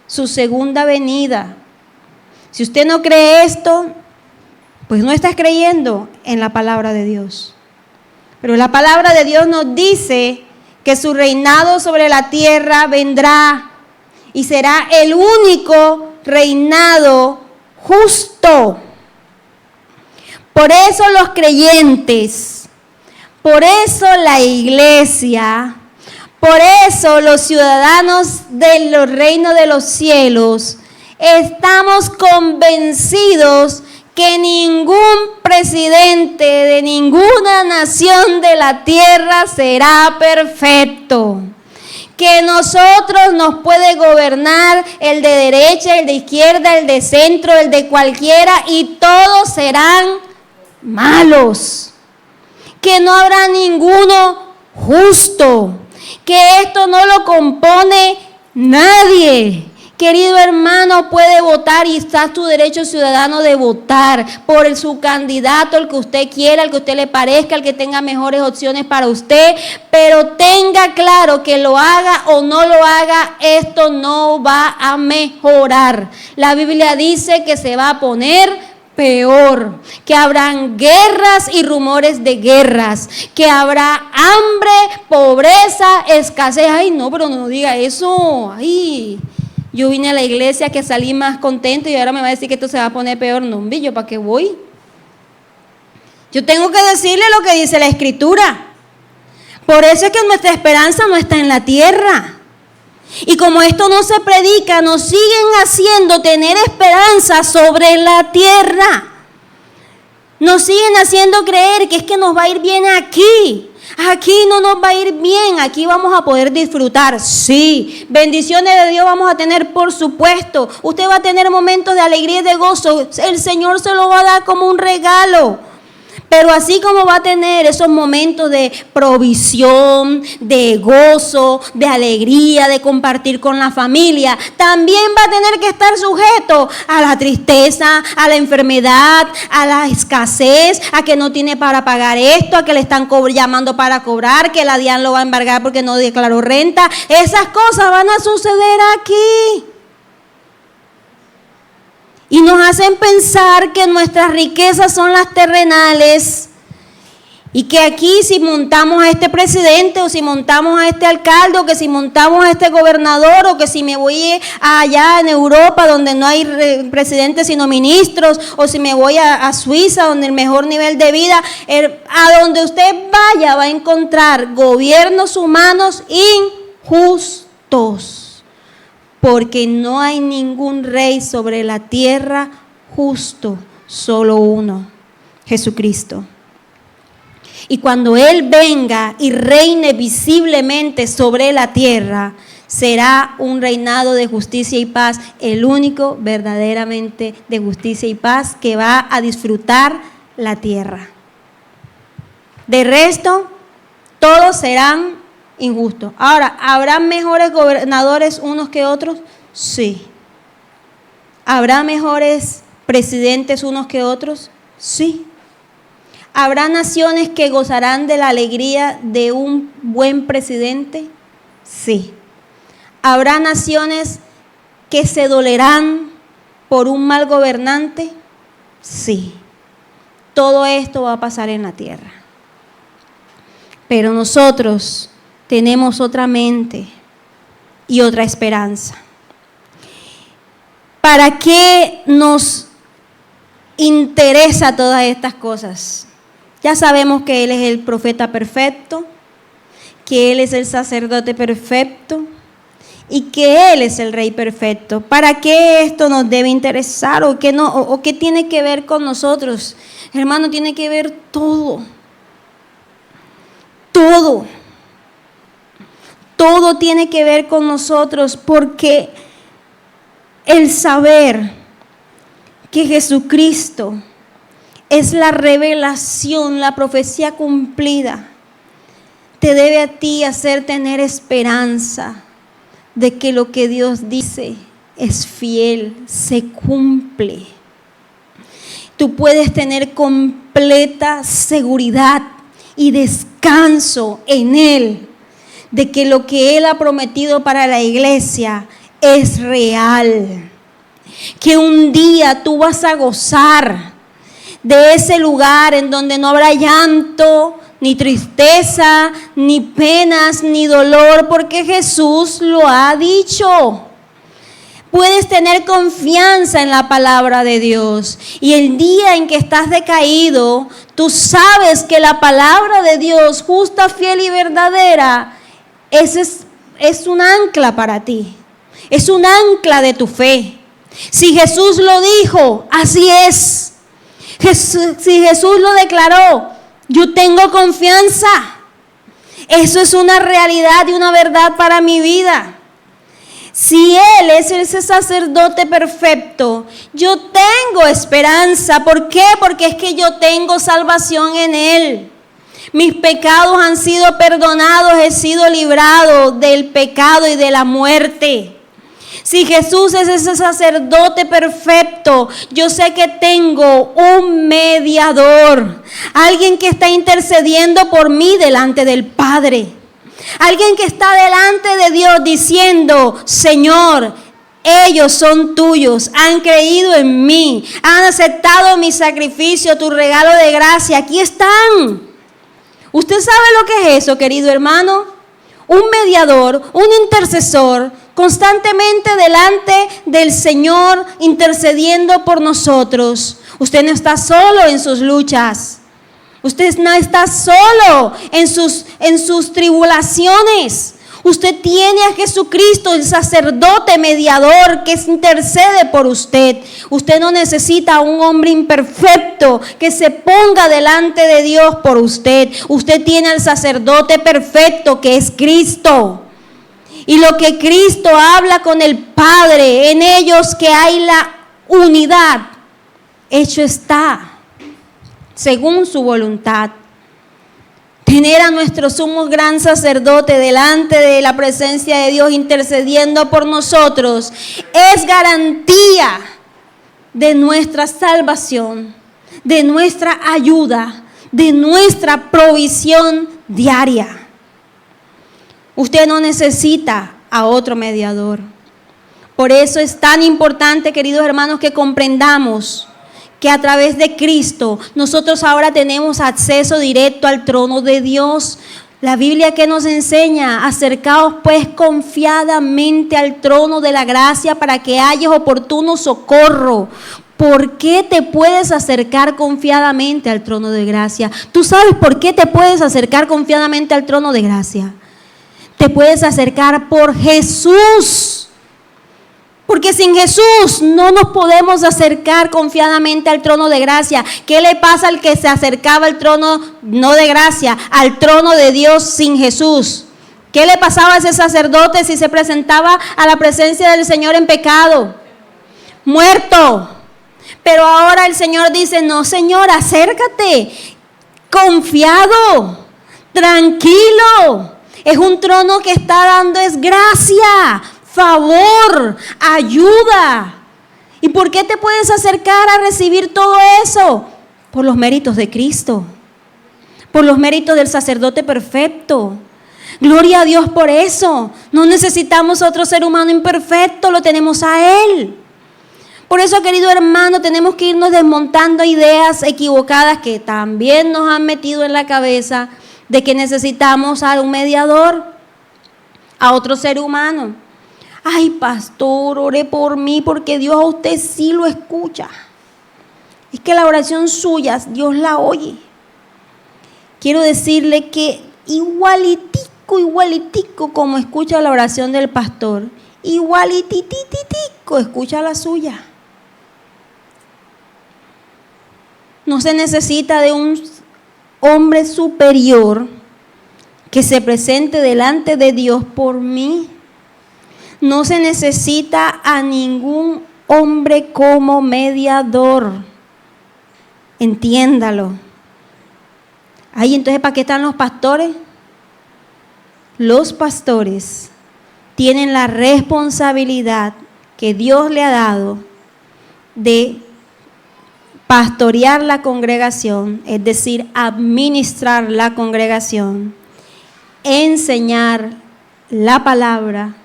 su segunda venida. Si usted no cree esto, pues no está creyendo en la palabra de Dios. Pero la palabra de Dios nos dice que su reinado sobre la tierra vendrá y será el único reinado justo. Por eso los creyentes, por eso la iglesia, por eso los ciudadanos del reino de los cielos, estamos convencidos que ningún presidente de ninguna nación de la tierra será perfecto. Que nosotros nos puede gobernar el de derecha, el de izquierda, el de centro, el de cualquiera, y todos serán malos. Que no habrá ninguno justo. Que esto no lo compone nadie. Querido hermano, puede votar y está tu derecho ciudadano de votar por su candidato, el que usted quiera, el que a usted le parezca, el que tenga mejores opciones para usted, pero tenga claro que lo haga o no lo haga, esto no va a mejorar. La Biblia dice que se va a poner peor, que habrán guerras y rumores de guerras, que habrá hambre, pobreza, escasez. Ay, no, pero no diga eso. Ay, yo vine a la iglesia que salí más contento y ahora me va a decir que esto se va a poner peor. No, ¿yo para qué voy? Yo tengo que decirle lo que dice la Escritura. Por eso es que nuestra esperanza no está en la tierra. Y como esto no se predica, nos siguen haciendo tener esperanza sobre la tierra. Nos siguen haciendo creer que es que nos va a ir bien aquí. Aquí no nos va a ir bien, aquí vamos a poder disfrutar, sí. Bendiciones de Dios vamos a tener, por supuesto. Usted va a tener momentos de alegría y de gozo. El Señor se lo va a dar como un regalo. Pero así como va a tener esos momentos de provisión, de gozo, de alegría, de compartir con la familia, también va a tener que estar sujeto a la tristeza, a la enfermedad, a la escasez, a que no tiene para pagar esto, a que le están llamando para cobrar, que la DIAN lo va a embargar porque no declaró renta. Esas cosas van a suceder aquí. Y nos hacen pensar que nuestras riquezas son las terrenales y que aquí si montamos a este presidente o si montamos a este alcalde o que si montamos a este gobernador o que si me voy allá en Europa donde no hay presidentes sino ministros o si me voy a Suiza donde el mejor nivel de vida, a donde usted vaya va a encontrar gobiernos humanos injustos. Porque no hay ningún rey sobre la tierra justo, solo uno, Jesucristo. Y cuando Él venga y reine visiblemente sobre la tierra, será un reinado de justicia y paz, el único verdaderamente de justicia y paz que va a disfrutar la tierra. De resto, todos serán injusto. Ahora, ¿habrá mejores gobernadores unos que otros? Sí. ¿Habrá mejores presidentes unos que otros? Sí. ¿Habrá naciones que gozarán de la alegría de un buen presidente? Sí. ¿Habrá naciones que se dolerán por un mal gobernante? Sí. Todo esto va a pasar en la tierra. Pero nosotros tenemos otra mente y otra esperanza. ¿Para qué nos interesa todas estas cosas? Ya sabemos que Él es el profeta perfecto, que Él es el sacerdote perfecto y que Él es el rey perfecto. ¿Para qué esto nos debe interesar o qué, no, o qué tiene que ver con nosotros? Hermano, tiene que ver todo. Todo. Todo tiene que ver con nosotros porque el saber que Jesucristo es la revelación, la profecía cumplida, te debe a ti hacer tener esperanza de que lo que Dios dice es fiel, se cumple. Tú puedes tener completa seguridad y descanso en Él, de que lo que Él ha prometido para la iglesia es real. Que un día tú vas a gozar de ese lugar en donde no habrá llanto, ni tristeza, ni penas, ni dolor, porque Jesús lo ha dicho. Puedes tener confianza en la palabra de Dios. Y el día en que estás decaído, tú sabes que la palabra de Dios, justa, fiel y verdadera, es un ancla para ti, es un ancla de tu fe. Si Jesús lo dijo, así es. Si Jesús lo declaró, yo tengo confianza. Eso es una realidad y una verdad para mi vida. Si Él es ese sacerdote perfecto, yo tengo esperanza. ¿Por qué? Porque es que yo tengo salvación en Él. Mis pecados han sido perdonados, he sido librado del pecado y de la muerte. Si Jesús es ese sacerdote perfecto, yo sé que tengo un mediador, alguien que está intercediendo por mí delante del Padre, alguien que está delante de Dios diciendo: Señor, ellos son tuyos, han creído en mí, han aceptado mi sacrificio, tu regalo de gracia, aquí están. ¿Usted sabe lo que es eso, querido hermano? Un mediador, un intercesor, constantemente delante del Señor, intercediendo por nosotros. Usted no está solo en sus luchas. Usted no está solo en sus tribulaciones. Usted tiene a Jesucristo, el sacerdote mediador, que intercede por usted. Usted no necesita a un hombre imperfecto que se ponga delante de Dios por usted. Usted tiene al sacerdote perfecto, que es Cristo. Y lo que Cristo habla con el Padre, en ellos que hay la unidad, hecho está. según su voluntad. Tener a nuestro sumo gran sacerdote delante de la presencia de Dios intercediendo por nosotros es garantía de nuestra salvación, de nuestra ayuda, de nuestra provisión diaria. Usted no necesita a otro mediador. Por eso es tan importante, queridos hermanos, que comprendamos que a través de Cristo nosotros ahora tenemos acceso directo al trono de Dios. La Biblia que nos enseña: acercaos pues confiadamente al trono de la gracia para que hayas oportuno socorro. ¿Por qué te puedes acercar confiadamente al trono de gracia? ¿Tú sabes por qué te puedes acercar confiadamente al trono de gracia? Te puedes acercar por Jesús. Porque sin Jesús no nos podemos acercar confiadamente al trono de gracia. ¿Qué le pasa al que se acercaba al trono, no de gracia, al trono de Dios sin Jesús? ¿Qué le pasaba a ese sacerdote si se presentaba a la presencia del Señor en pecado? Muerto. Pero ahora el Señor dice: no, Señor, acércate, confiado, tranquilo. Es un trono que está dando es gracia, favor, ayuda. ¿Y por qué te puedes acercar a recibir todo eso? Por los méritos de Cristo, por los méritos del sacerdote perfecto. Gloria a Dios por eso. No necesitamos otro ser humano imperfecto, lo tenemos a Él. Por eso, querido hermano, tenemos que irnos desmontando ideas equivocadas que también nos han metido en la cabeza de que necesitamos a un mediador, a otro ser humano. Ay, pastor, ore por mí porque Dios a usted sí lo escucha. Es que la oración suya, Dios la oye. Quiero decirle que igualitico como escucha la oración del pastor, igualitititico escucha la suya. No se necesita de un hombre superior que se presente delante de Dios por mí. No se necesita a ningún hombre como mediador. Entiéndalo. Ahí entonces, ¿para qué están los pastores? Los pastores tienen la responsabilidad que Dios le ha dado de pastorear la congregación, es decir, administrar la congregación, enseñar la palabra,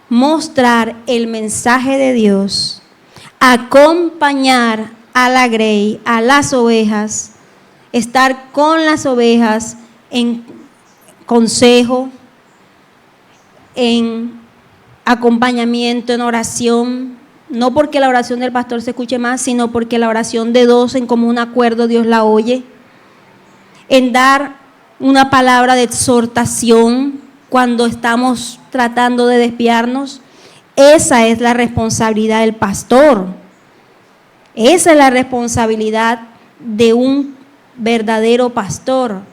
mostrar el mensaje de Dios, acompañar a la grey, a las ovejas, estar con las ovejas en consejo, en acompañamiento, en oración. No porque la oración del pastor se escuche más, sino porque la oración de dos en común acuerdo Dios la oye. En dar una palabra de exhortación cuando estamos tratando de desviarnos. Esa es la responsabilidad del pastor. Esa es la responsabilidad de un verdadero pastor.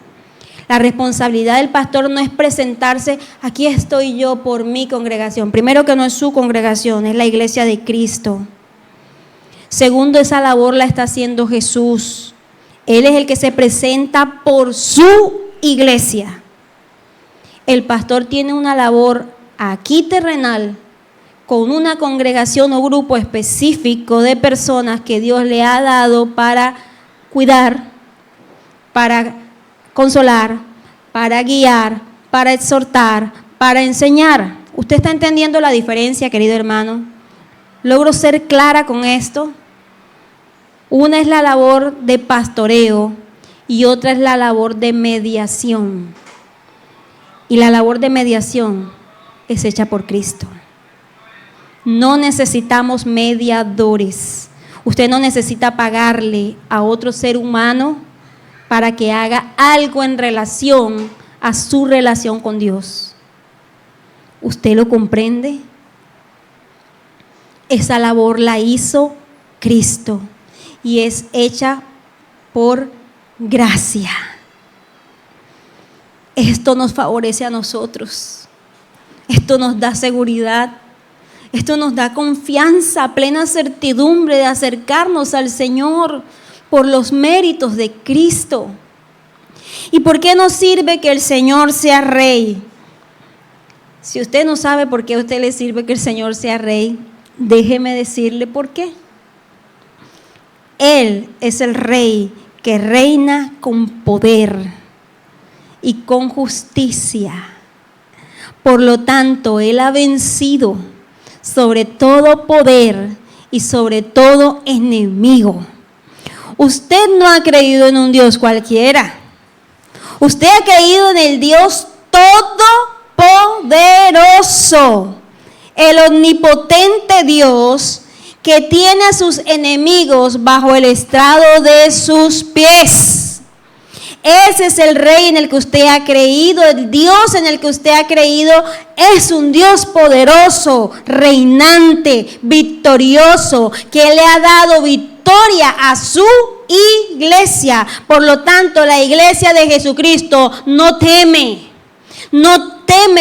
La responsabilidad del pastor no es presentarse: aquí estoy yo por mi congregación. Primero, que no es su congregación, es la iglesia de Cristo. Segundo, esa labor la está haciendo Jesús. Él es el que se presenta por su iglesia. El pastor tiene una labor aquí terrenal con una congregación o grupo específico de personas que Dios le ha dado para cuidar, para consolar, para guiar, para exhortar, para enseñar. ¿Usted está entendiendo la diferencia, querido hermano? ¿Logro ser clara con esto? Una es la labor de pastoreo y otra es la labor de mediación. Y la labor de mediación es hecha por Cristo. No necesitamos mediadores. Usted no necesita pagarle a otro ser humano para que haga algo en relación a su relación con Dios. ¿Usted lo comprende? Esa labor la hizo Cristo y es hecha por gracia. Esto nos favorece a nosotros. Esto nos da seguridad. Esto nos da confianza, plena certidumbre de acercarnos al Señor. por los méritos de Cristo. ¿Y por qué nos sirve que el Señor sea Rey? Si usted no sabe por qué a usted le sirve que el Señor sea Rey, déjeme decirle por qué. Él es el Rey que reina con poder y con justicia. Por lo tanto, Él ha vencido sobre todo poder y sobre todo enemigo. Usted no ha creído en un Dios cualquiera. Usted ha creído en el Dios todopoderoso, el omnipotente Dios que tiene a sus enemigos bajo el estrado de sus pies. Ese es el Rey en el que usted ha creído. El Dios en el que usted ha creído es un Dios poderoso, reinante, victorioso, que le ha dado victoria a su iglesia. Por lo tanto, la iglesia de Jesucristo no teme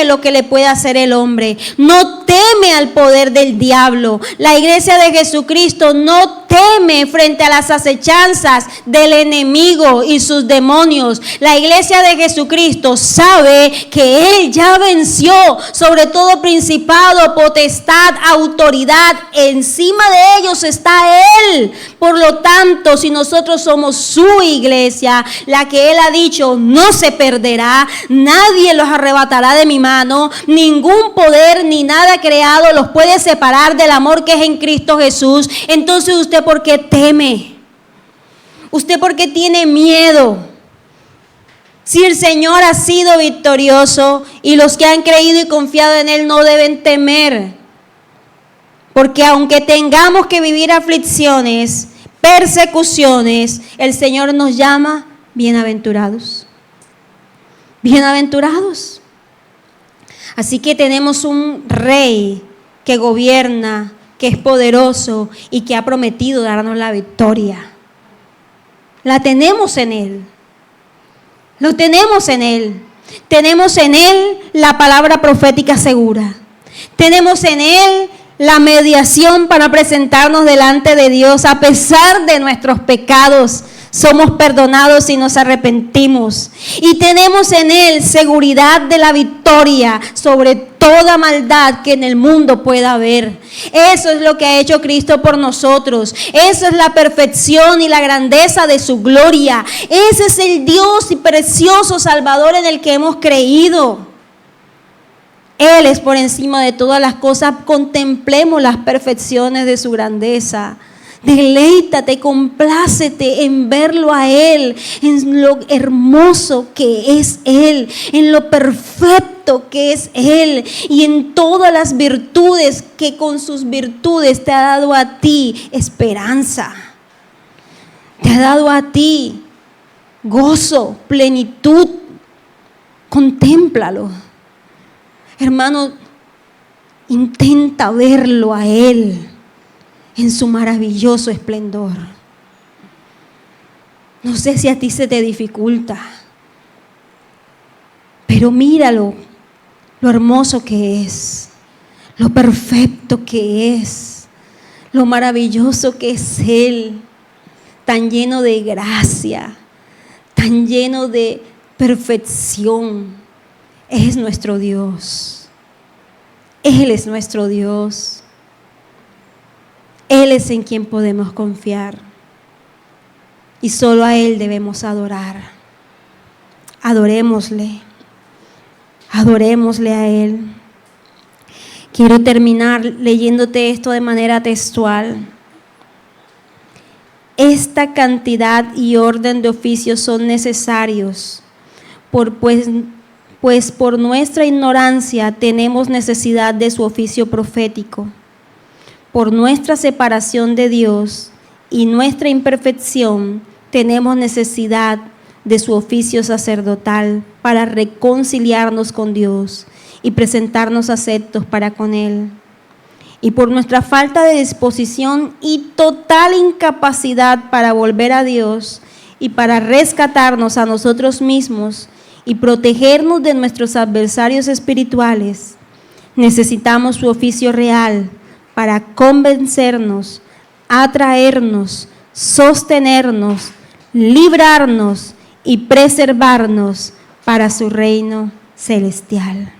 lo que le puede hacer el hombre, no teme al poder del diablo. La iglesia de Jesucristo no teme frente a las acechanzas del enemigo y sus demonios. La iglesia de Jesucristo sabe que Él ya venció sobre todo principado, potestad, autoridad. Encima de ellos está Él. Por lo tanto, si nosotros somos su iglesia, la que Él ha dicho no se perderá, nadie los arrebatará de mi mano, ningún poder ni nada creado los puede separar del amor que es en Cristo Jesús. Entonces, ¿usted por qué teme? ¿Usted por qué tiene miedo? Si el Señor ha sido victorioso y los que han creído y confiado en Él no deben temer. Porque aunque tengamos que vivir aflicciones, persecuciones, el Señor nos llama bienaventurados. Bienaventurados. Así que tenemos un Rey que gobierna, que es poderoso y que ha prometido darnos la victoria. La tenemos en Él. Lo tenemos en Él. Tenemos en Él la palabra profética segura. Tenemos en Él la mediación para presentarnos delante de Dios a pesar de nuestros pecados. Somos perdonados y nos arrepentimos. Y tenemos en Él seguridad de la victoria sobre toda maldad que en el mundo pueda haber. Eso es lo que ha hecho Cristo por nosotros. Eso es la perfección y la grandeza de su gloria. Ese es el Dios y precioso Salvador en el que hemos creído. Él es por encima de todas las cosas. Contemplemos las perfecciones de su grandeza. Deleítate, complácete en verlo a Él, en lo hermoso que es Él, en lo perfecto que es Él y en todas las virtudes que con sus virtudes te ha dado a ti esperanza, te ha dado a ti gozo, plenitud. Contémplalo, hermano, intenta verlo a Él en su maravilloso esplendor. No sé si a ti se te dificulta, pero míralo, lo hermoso que es, lo perfecto que es, lo maravilloso que es Él, tan lleno de gracia, tan lleno de perfección. Es nuestro Dios. Él es nuestro Dios. Él es en quien podemos confiar y solo a Él debemos adorar. Adorémosle a Él. Quiero terminar leyéndote esto de manera textual. Esta cantidad y orden de oficios son necesarios, pues por nuestra ignorancia tenemos necesidad de su oficio profético. Por nuestra separación de Dios y nuestra imperfección, tenemos necesidad de su oficio sacerdotal para reconciliarnos con Dios y presentarnos aceptos para con Él. Y por nuestra falta de disposición y total incapacidad para volver a Dios y para rescatarnos a nosotros mismos y protegernos de nuestros adversarios espirituales, necesitamos su oficio real para convencernos, atraernos, sostenernos, librarnos y preservarnos para su reino celestial.